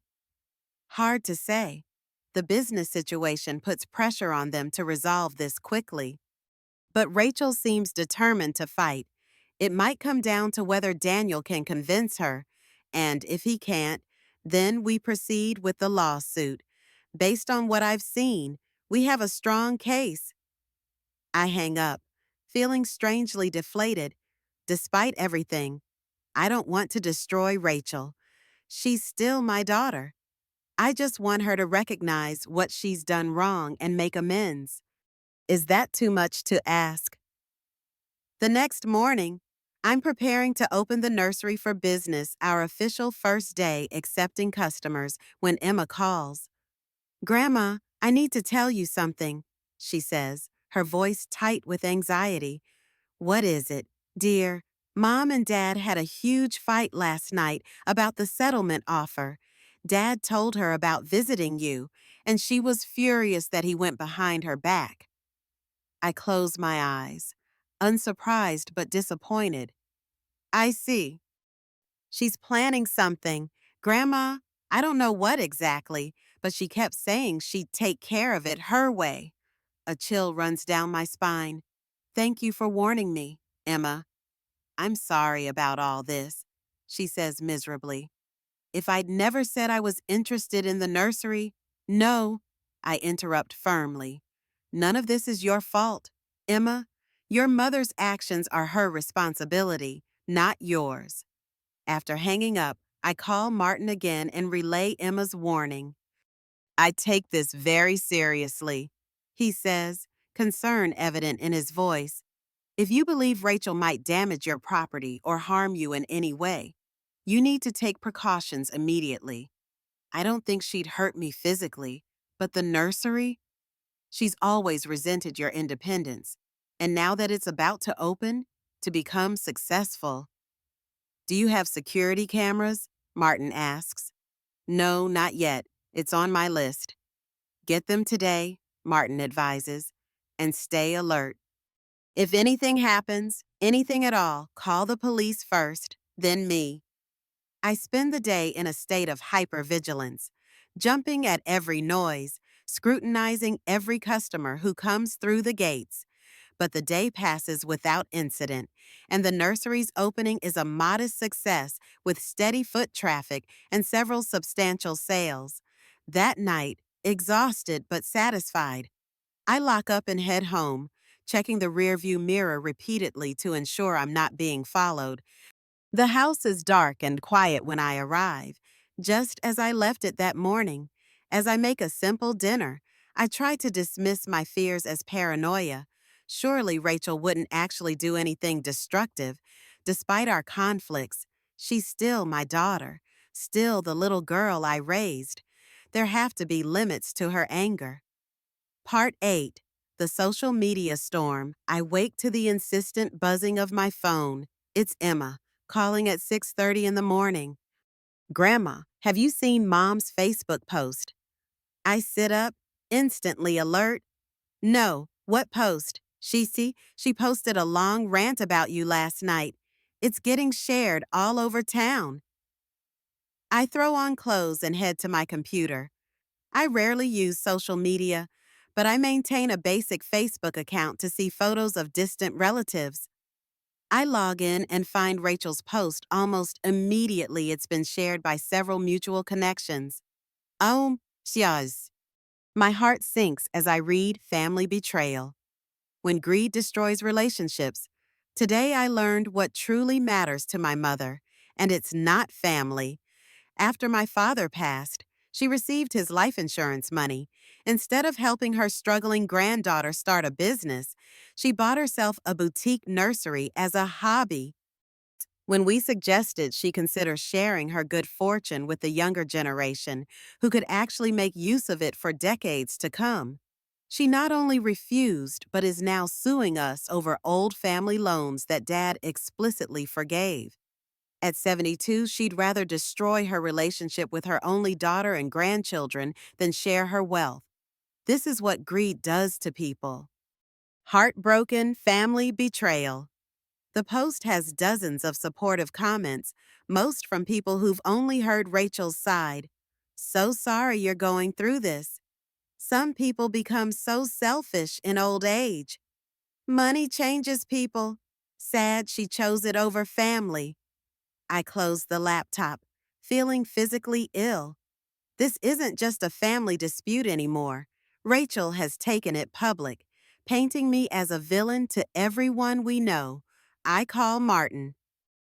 Hard to say. The business situation puts pressure on them to resolve this quickly. But Rachel seems determined to fight. It might come down to whether Daniel can convince her, and if he can't, then we proceed with the lawsuit. Based on what I've seen, we have a strong case. I hang up, feeling strangely deflated. Despite everything, I don't want to destroy Rachel. She's still my daughter. I just want her to recognize what she's done wrong and make amends. Is that too much to ask? The next morning, I'm preparing to open the nursery for business, our official first day accepting customers, when Emma calls. Grandma, I need to tell you something, she says, her voice tight with anxiety. What is it? Dear, Mom and Dad had a huge fight last night about the settlement offer. Dad told her about visiting you, and she was furious that he went behind her back. I close my eyes, unsurprised but disappointed. I see. She's planning something. Grandma, I don't know what exactly, but she kept saying she'd take care of it her way. A chill runs down my spine. Thank you for warning me, Emma. I'm sorry about all this, she says miserably. If I'd never said I was interested in the nursery, no, I interrupt firmly. None of this is your fault. Emma, your mother's actions are her responsibility, not yours. After hanging up, I call Martin again and relay Emma's warning. I take this very seriously, he says, concern evident in his voice. If you believe Rachel might damage your property or harm you in any way, you need to take precautions immediately. I don't think she'd hurt me physically, but the nursery? She's always resented your independence. And now that it's about to open, to become successful. Do you have security cameras? Martin asks. No, not yet. It's on my list. Get them today, Martin advises, and stay alert. If anything happens, anything at all, call the police first, then me. I spend the day in a state of hypervigilance, jumping at every noise, scrutinizing every customer who comes through the gates. But the day passes without incident, and the nursery's opening is a modest success with steady foot traffic and several substantial sales. That night, exhausted but satisfied, I lock up and head home, checking the rearview mirror repeatedly to ensure I'm not being followed. The house is dark and quiet when I arrive, just as I left it that morning. As I make a simple dinner, I try to dismiss my fears as paranoia. Surely Rachel wouldn't actually do anything destructive. Despite our conflicts, she's still my daughter, still the little girl I raised. There have to be limits to her anger. Part 8. The social media storm. I wake to the insistent buzzing of my phone. It's Emma. calling at 6:30 in the morning. Grandma, have you seen Mom's Facebook post? I sit up, instantly alert. No, what post? She posted a long rant about you last night. It's getting shared all over town. I throw on clothes and head to my computer. I rarely use social media, but I maintain a basic Facebook account to see photos of distant relatives. I log in and find Rachel's post almost immediately. It's been shared by several mutual connections. Oh, shucks. My heart sinks as I read family betrayal. When greed destroys relationships. Today I learned what truly matters to my mother, and it's not family. After my father passed, she received his life insurance money. Instead of helping her struggling granddaughter start a business, she bought herself a boutique nursery as a hobby. When we suggested she consider sharing her good fortune with the younger generation, who could actually make use of it for decades to come, she not only refused but is now suing us over old family loans that Dad explicitly forgave. At 72, she'd rather destroy her relationship with her only daughter and grandchildren than share her wealth. This is what greed does to people. Heartbroken family betrayal. The post has dozens of supportive comments, most from people who've only heard Rachel's side. So sorry you're going through this. Some people become so selfish in old age. Money changes people. Sad she chose it over family. I closed the laptop, feeling physically ill. This isn't just a family dispute anymore. Rachel has taken it public, painting me as a villain to everyone we know. I call Martin.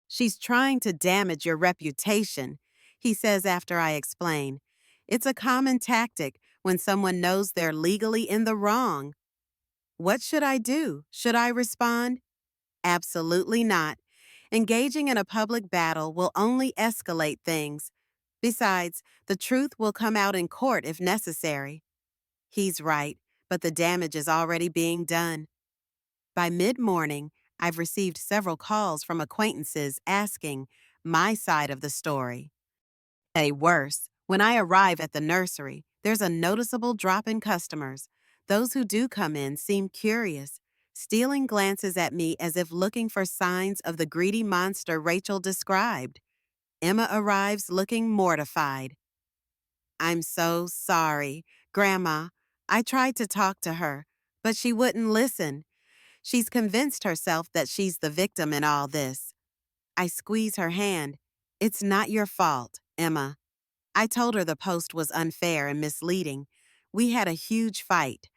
She's trying to damage your reputation, he says after I explain. It's a common tactic when someone knows they're legally in the wrong. What should I do? Should I respond? Absolutely not. Engaging in a public battle will only escalate things. Besides, the truth will come out in court if necessary. He's right, but the damage is already being done. By mid-morning, I've received several calls from acquaintances asking my side of the story. Worse, when I arrive at the nursery, there's a noticeable drop in customers. Those who do come in seem curious, stealing glances at me as if looking for signs of the greedy monster Rachel described. Emma arrives looking mortified. I'm so sorry, Grandma. I tried to talk to her, but she wouldn't listen. She's convinced herself that she's the victim in all this. I squeeze her hand. It's not your fault, Emma. I told her the post was unfair and misleading. We had a huge fight.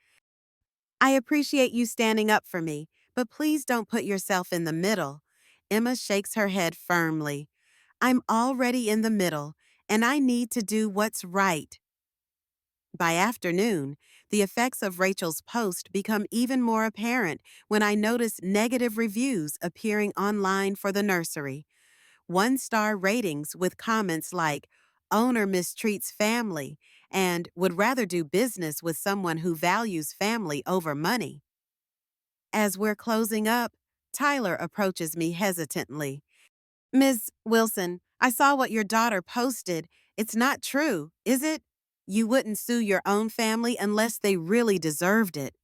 I appreciate you standing up for me, but please don't put yourself in the middle. Emma shakes her head firmly. I'm already in the middle, and I need to do what's right. By afternoon, the effects of Rachel's post become even more apparent when I notice negative reviews appearing online for the nursery. One-star ratings with comments like, owner mistreats family, and would rather do business with someone who values family over money. As we're closing up, Tyler approaches me hesitantly. Ms. Wilson, I saw what your daughter posted. It's not true, is it? You wouldn't sue your own family unless they really deserved it.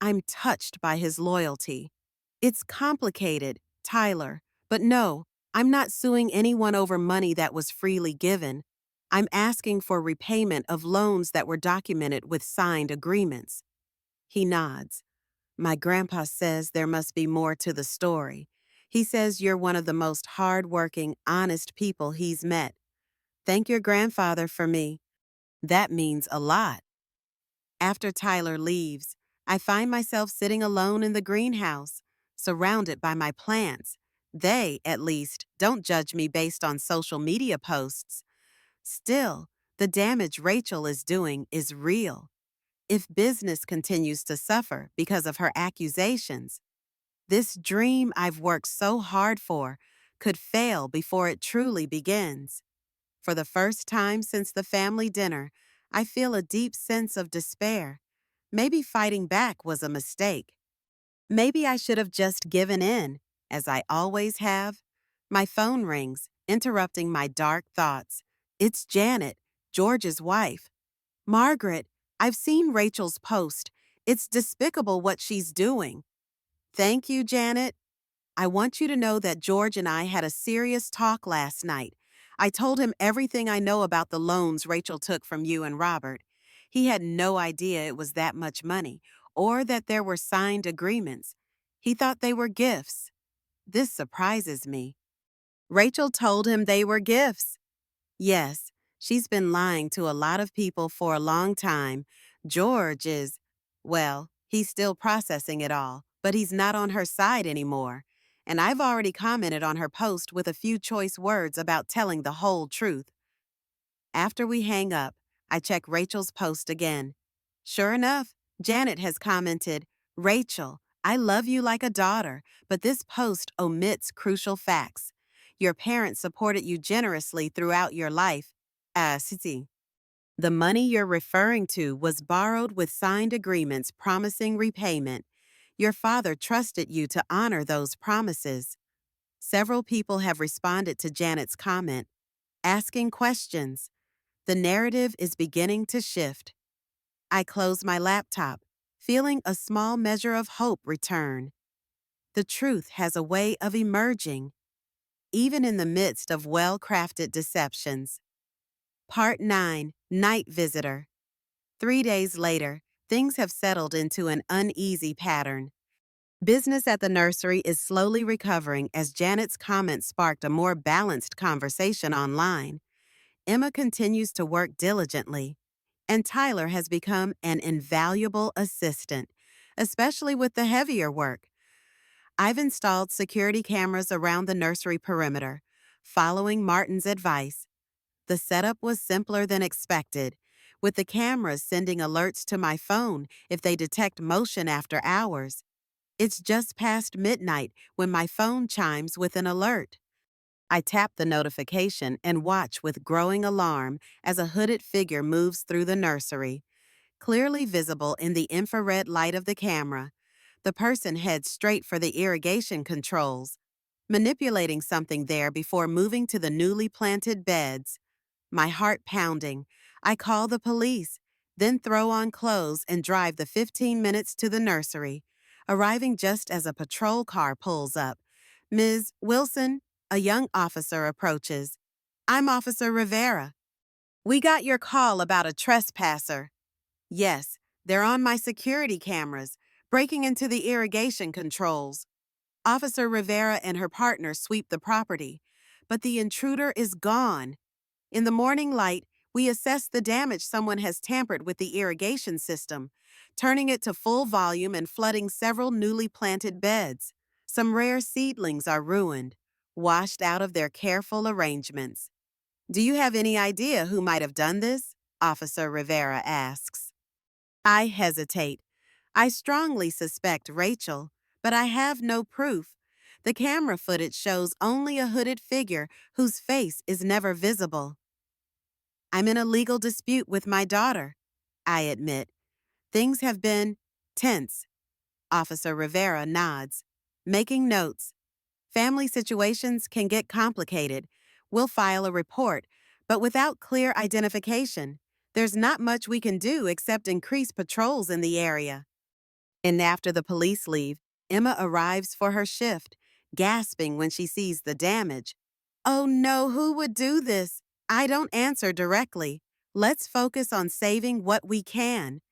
I'm touched by his loyalty. It's complicated, Tyler, but no, I'm not suing anyone over money that was freely given. I'm asking for repayment of loans that were documented with signed agreements. He nods. My grandpa says there must be more to the story. He says you're one of the most hard-working, honest people he's met. Thank your grandfather for me. That means a lot. After Tyler leaves, I find myself sitting alone in the greenhouse, surrounded by my plants. They, at least, don't judge me based on social media posts. Still, the damage Rachel is doing is real. If business continues to suffer because of her accusations, this dream I've worked so hard for could fail before it truly begins. For the first time since the family dinner, I feel a deep sense of despair. Maybe fighting back was a mistake. Maybe I should have just given in, as I always have. My phone rings, interrupting my dark thoughts. It's Janet, George's wife. Margaret, I've seen Rachel's post. It's despicable what she's doing. Thank you, Janet. I want you to know that George and I had a serious talk last night. I told him everything I know about the loans Rachel took from you and Robert. He had no idea it was that much money, or that there were signed agreements. He thought they were gifts. This surprises me. Rachel told him they were gifts. Yes, she's been lying to a lot of people for a long time. George is, well, he's still processing it all, but he's not on her side anymore. And I've already commented on her post with a few choice words about telling the whole truth. After we hang up, I check Rachel's post again. Sure enough, Janet has commented, Rachel, I love you like a daughter, but this post omits crucial facts. Your parents supported you generously throughout your life. See. The money you're referring to was borrowed with signed agreements promising repayment. Your father trusted you to honor those promises. Several people have responded to Janet's comment, asking questions. The narrative is beginning to shift. I close my laptop, feeling a small measure of hope return. The truth has a way of emerging, even in the midst of well-crafted deceptions. Part 9, Night Visitor. 3 days later, things have settled into an uneasy pattern. Business at the nursery is slowly recovering as Janet's comments sparked a more balanced conversation online. Emma continues to work diligently, and Tyler has become an invaluable assistant, especially with the heavier work. I've installed security cameras around the nursery perimeter, following Martin's advice. The setup was simpler than expected, with the cameras sending alerts to my phone if they detect motion after hours. It's just past midnight when my phone chimes with an alert. I tap the notification and watch with growing alarm as a hooded figure moves through the nursery. Clearly visible in the infrared light of the camera, the person heads straight for the irrigation controls, manipulating something there before moving to the newly planted beds. My heart pounding, I call the police, then throw on clothes and drive the 15 minutes to the nursery, arriving just as a patrol car pulls up. Ms. Wilson, a young officer approaches. I'm Officer Rivera. We got your call about a trespasser. Yes, they're on my security cameras, breaking into the irrigation controls. Officer Rivera and her partner sweep the property, but the intruder is gone. In the morning light, we assess the damage someone has tampered with the irrigation system, turning it to full volume and flooding several newly planted beds. Some rare seedlings are ruined, washed out of their careful arrangements. Do you have any idea who might have done this? Officer Rivera asks. I hesitate. I strongly suspect Rachel, but I have no proof. The camera footage shows only a hooded figure whose face is never visible. I'm in a legal dispute with my daughter, I admit. Things have been tense. Officer Rivera nods, making notes. Family situations can get complicated. We'll file a report, but without clear identification, there's not much we can do except increase patrols in the area. And after the police leave, Emma arrives for her shift, gasping when she sees the damage. Oh no, who would do this? I don't answer directly. Let's focus on saving what we can.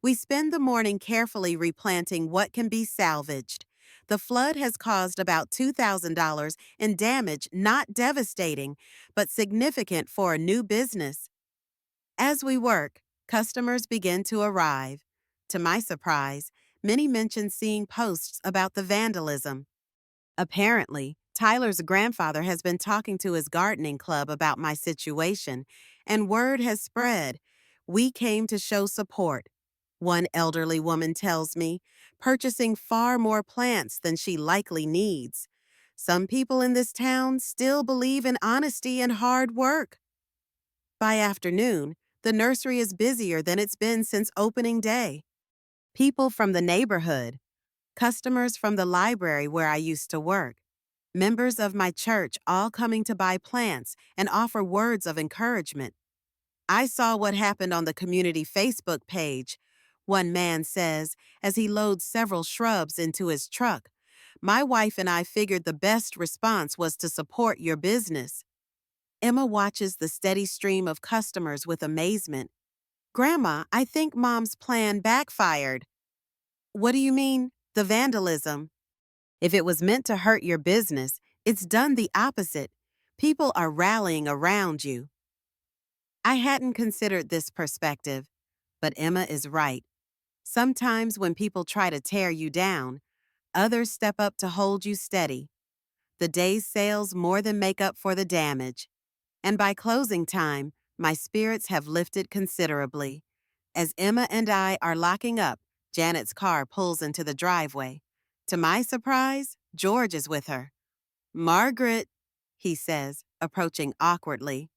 We spend the morning carefully replanting what can be salvaged. The flood has caused about $2,000 in damage not devastating, but significant for a new business. As we work, customers begin to arrive. To my surprise, many mention seeing posts about the vandalism. Apparently, Tyler's grandfather has been talking to his gardening club about my situation, and word has spread. We came to show support. One elderly woman tells me, purchasing far more plants than she likely needs. Some people in this town still believe in honesty and hard work. By afternoon, the nursery is busier than it's been since opening day. People from the neighborhood, customers from the library where I used to work, Members of my church all coming to buy plants and offer words of encouragement. I saw what happened on the community Facebook page, one man says as he loads several shrubs into his truck. My wife and I figured the best response was to support your business. Emma watches the steady stream of customers with amazement. Grandma, I think Mom's plan backfired. What do you mean? The vandalism. If it was meant to hurt your business, it's done the opposite. People are rallying around you. I hadn't considered this perspective, but Emma is right. Sometimes when people try to tear you down, others step up to hold you steady. The day's sales more than make up for the damage. And by closing time, my spirits have lifted considerably. As Emma and I are locking up, Janet's car pulls into the driveway. To my surprise, George is with her. Margaret, he says, approaching awkwardly.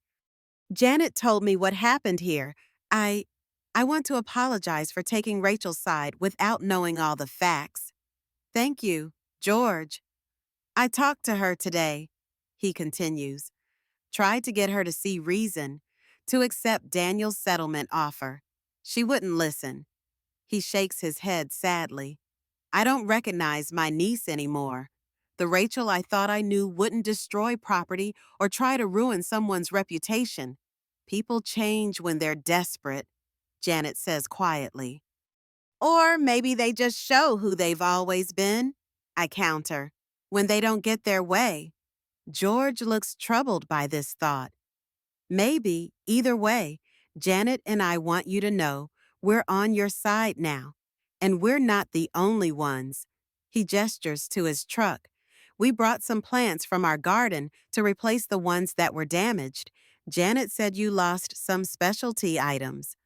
Janet told me what happened here. I I want to apologize for taking Rachel's side without knowing all the facts. Thank you, George. I talked to her today, he continues. Tried to get her to see reason, to accept Daniel's settlement offer. She wouldn't listen. He shakes his head sadly. I don't recognize my niece anymore. The Rachel I thought I knew wouldn't destroy property or try to ruin someone's reputation. People change when they're desperate, Janet says quietly. Or maybe they just show who they've always been, I counter, when they don't get their way. George looks troubled by this thought. Maybe, either way, Janet and I want you to know we're on your side now, and we're not the only ones. He gestures to his truck. We brought some plants from our garden to replace the ones that were damaged. Janet said you lost some specialty items.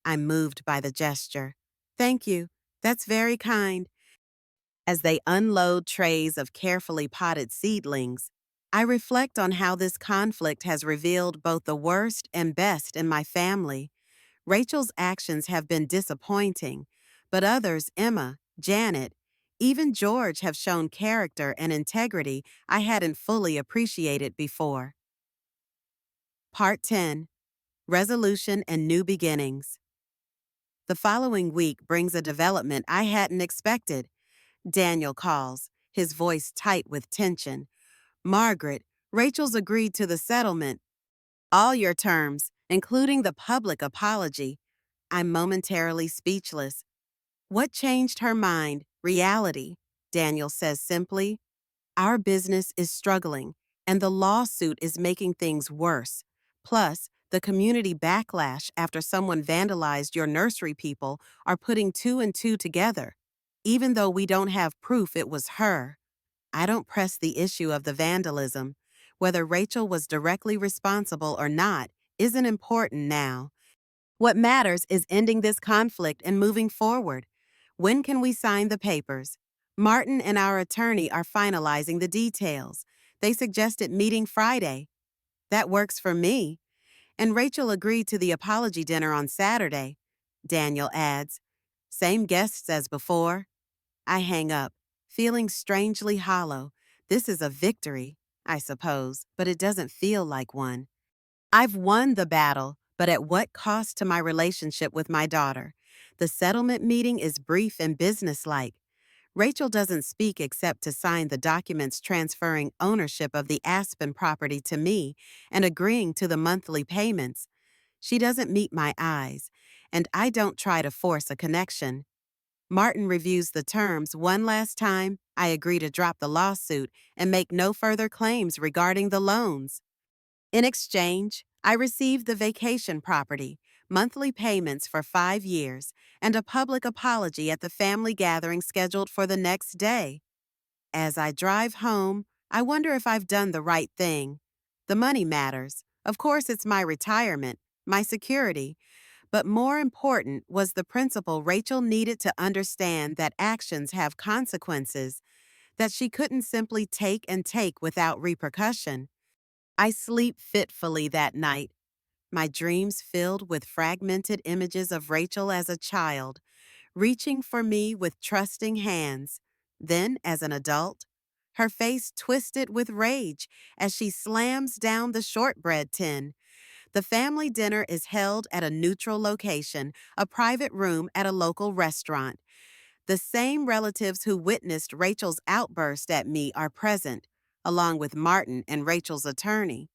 I'm moved by the gesture. Thank you. That's very kind. As they unload trays of carefully potted seedlings, I reflect on how this conflict has revealed both the worst and best in my family. Rachel's actions have been disappointing, but others, Emma, Janet, even George, have shown character and integrity I hadn't fully appreciated before. Part 10. Resolution and New Beginnings. The following week brings a development I hadn't expected. Daniel calls, his voice tight with tension. Margaret, Rachel's agreed to the settlement. All your terms, including the public apology. I'm momentarily speechless. What changed her mind? Reality, Daniel says simply. Our business is struggling, and the lawsuit is making things worse. Plus, the community backlash after someone vandalized your nursery people are putting two and two together. Even though we don't have proof it was her, I don't press the issue of the vandalism. Whether Rachel was directly responsible or not isn't important now. What matters is ending this conflict and moving forward. When can we sign the papers? Martin and our attorney are finalizing the details. They suggested meeting Friday. That works for me. And Rachel agreed to the apology dinner on Saturday, Daniel adds. Same guests as before. I hang up, feeling strangely hollow. This is a victory, I suppose, but it doesn't feel like one. I've won the battle, but at what cost to my relationship with my daughter? The settlement meeting is brief and businesslike. Rachel doesn't speak except to sign the documents transferring ownership of the Aspen property to me and agreeing to the monthly payments. She doesn't meet my eyes, and I don't try to force a connection. Martin reviews the terms one last time. I agree to drop the lawsuit and make no further claims regarding the loans. In exchange, I receive the vacation property, monthly payments for 5 years, and a public apology at the family gathering scheduled for the next day. As I drive home, I wonder if I've done the right thing. The money matters. Of course, it's my retirement, my security. But more important was the principle Rachel needed to understand that actions have consequences, that she couldn't simply take and take without repercussion. I sleep fitfully that night, my dreams filled with fragmented images of Rachel as a child, reaching for me with trusting hands. Then, as an adult, her face twisted with rage as she slams down the shortbread tin. The family dinner is held at a neutral location, a private room at a local restaurant. The same relatives who witnessed Rachel's outburst at me are present, along with Martin and Rachel's attorney.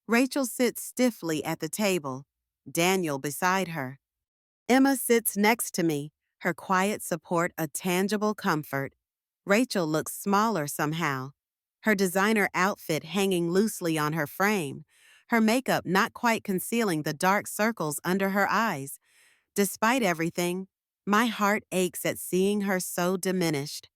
Rachel sits stiffly at the table, Daniel beside her. Emma sits next to me, her quiet support a tangible comfort. Rachel looks smaller somehow, her designer outfit hanging loosely on her frame, her makeup not quite concealing the dark circles under her eyes. Despite everything, my heart aches at seeing her so diminished.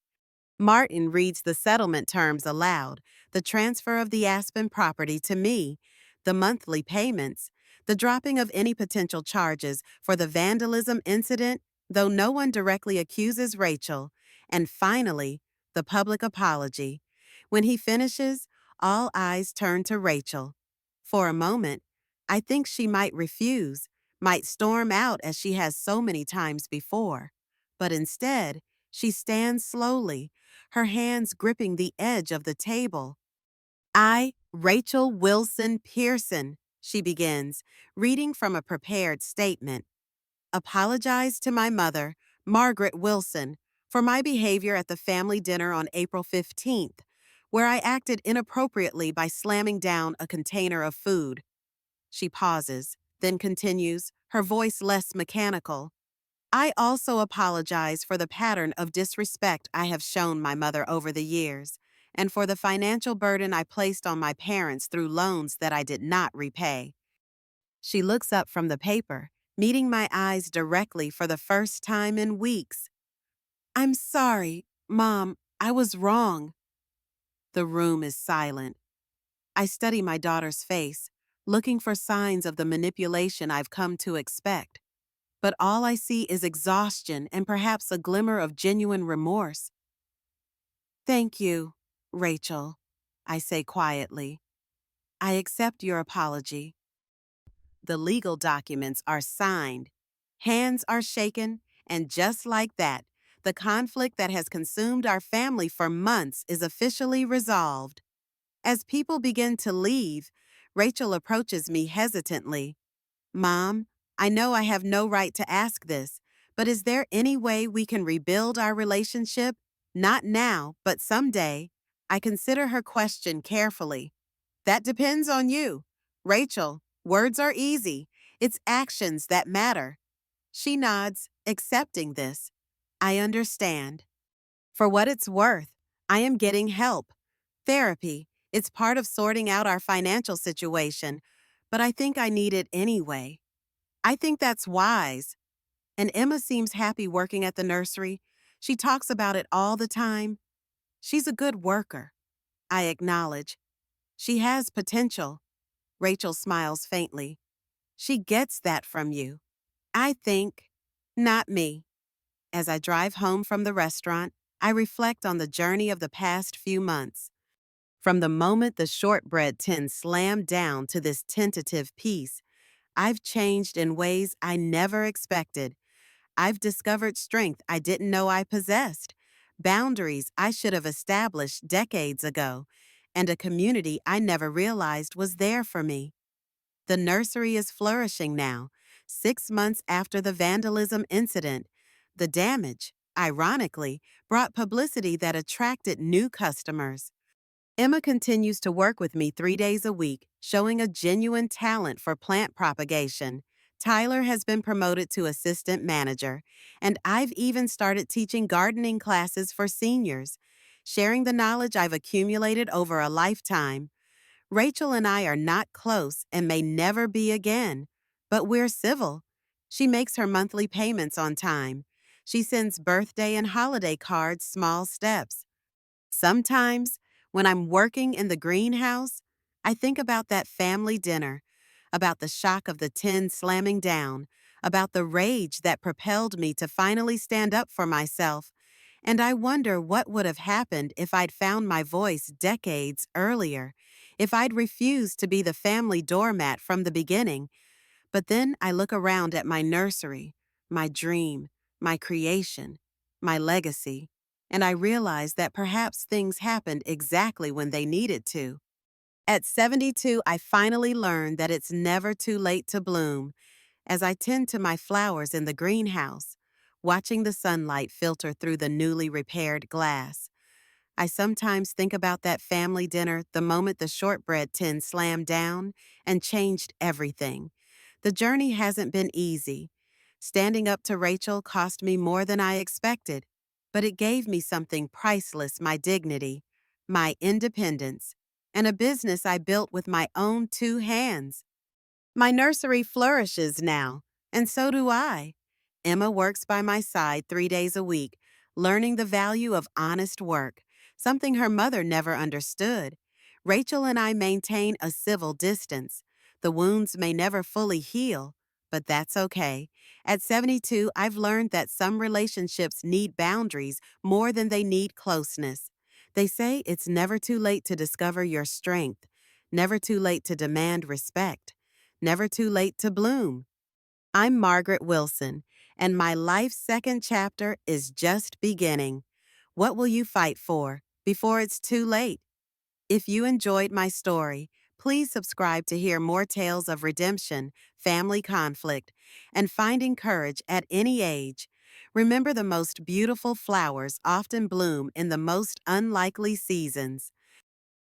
Martin reads the settlement terms aloud, the transfer of the Aspen property to me, the monthly payments, the dropping of any potential charges for the vandalism incident, though no one directly accuses Rachel, and finally, the public apology. When he finishes, all eyes turn to Rachel. For a moment, I think she might refuse, might storm out as she has so many times before. But instead, she stands slowly, her hands gripping the edge of the table. I, Rachel Wilson Pearson, she begins, reading from a prepared statement. Apologize to my mother, Margaret Wilson, for my behavior at the family dinner on April 15th, where I acted inappropriately by slamming down a container of food. She pauses, then continues, her voice less mechanical. I also apologize for the pattern of disrespect I have shown my mother over the years, and for the financial burden I placed on my parents through loans that I did not repay. She looks up from the paper, meeting my eyes directly for the first time in weeks. I'm sorry, Mom, I was wrong. The room is silent. I study my daughter's face, looking for signs of the manipulation I've come to expect. But all I see is exhaustion and perhaps a glimmer of genuine remorse. Thank you, Rachel, I say quietly. I accept your apology. The legal documents are signed. Hands are shaken, and just like that, the conflict that has consumed our family for months is officially resolved. As people begin to leave, Rachel approaches me hesitantly. Mom, I know I have no right to ask this, but is there any way we can rebuild our relationship? Not now, but someday. I consider her question carefully. That depends on you. Rachel, words are easy. It's actions that matter. She nods, accepting this. I understand. For what it's worth, I am getting help. Therapy. It's part of sorting out our financial situation, but I think I need it anyway. I think that's wise. And Emma seems happy working at the nursery. She talks about it all the time. She's a good worker. I acknowledge. She has potential. Rachel smiles faintly. She gets that from you. I think, not me. As I drive home from the restaurant, I reflect on the journey of the past few months. From the moment the shortbread tin slammed down to this tentative peace, I've changed in ways I never expected. I've discovered strength I didn't know I possessed, boundaries I should have established decades ago, and a community I never realized was there for me. The nursery is flourishing now, 6 months after the vandalism incident. The damage, ironically, brought publicity that attracted new customers. Emma continues to work with me 3 days a week, showing a genuine talent for plant propagation. Tyler has been promoted to assistant manager, and I've even started teaching gardening classes for seniors, sharing the knowledge I've accumulated over a lifetime. Rachel and I are not close and may never be again, but we're civil. She makes her monthly payments on time. She sends birthday and holiday cards small steps. Sometimes, when I'm working in the greenhouse, I think about that family dinner, about the shock of the tin slamming down, about the rage that propelled me to finally stand up for myself, and I wonder what would have happened if I'd found my voice decades earlier, if I'd refused to be the family doormat from the beginning. But then I look around at my nursery, my dream, my creation, my legacy, and I realized that perhaps things happened exactly when they needed to. At 72, I finally learned that it's never too late to bloom as I tend to my flowers in the greenhouse, watching the sunlight filter through the newly repaired glass. I sometimes think about that family dinner the moment the shortbread tin slammed down and changed everything. The journey hasn't been easy. Standing up to Rachel cost me more than I expected, but it gave me something priceless: my dignity, my independence, and a business I built with my own two hands. My nursery flourishes now, and so do I. Emma works by my side 3 days a week, learning the value of honest work, something her mother never understood. Rachel and I maintain a civil distance. The wounds may never fully heal, but that's okay. At 72, I've learned that some relationships need boundaries more than they need closeness. They say it's never too late to discover your strength, never too late to demand respect. Never too late to bloom. I'm Margaret Wilson, and my life's second chapter is just beginning. What will you fight for before it's too late? If you enjoyed my story, please subscribe to hear more tales of redemption, family conflict, and finding courage at any age. Remember, the most beautiful flowers often bloom in the most unlikely seasons.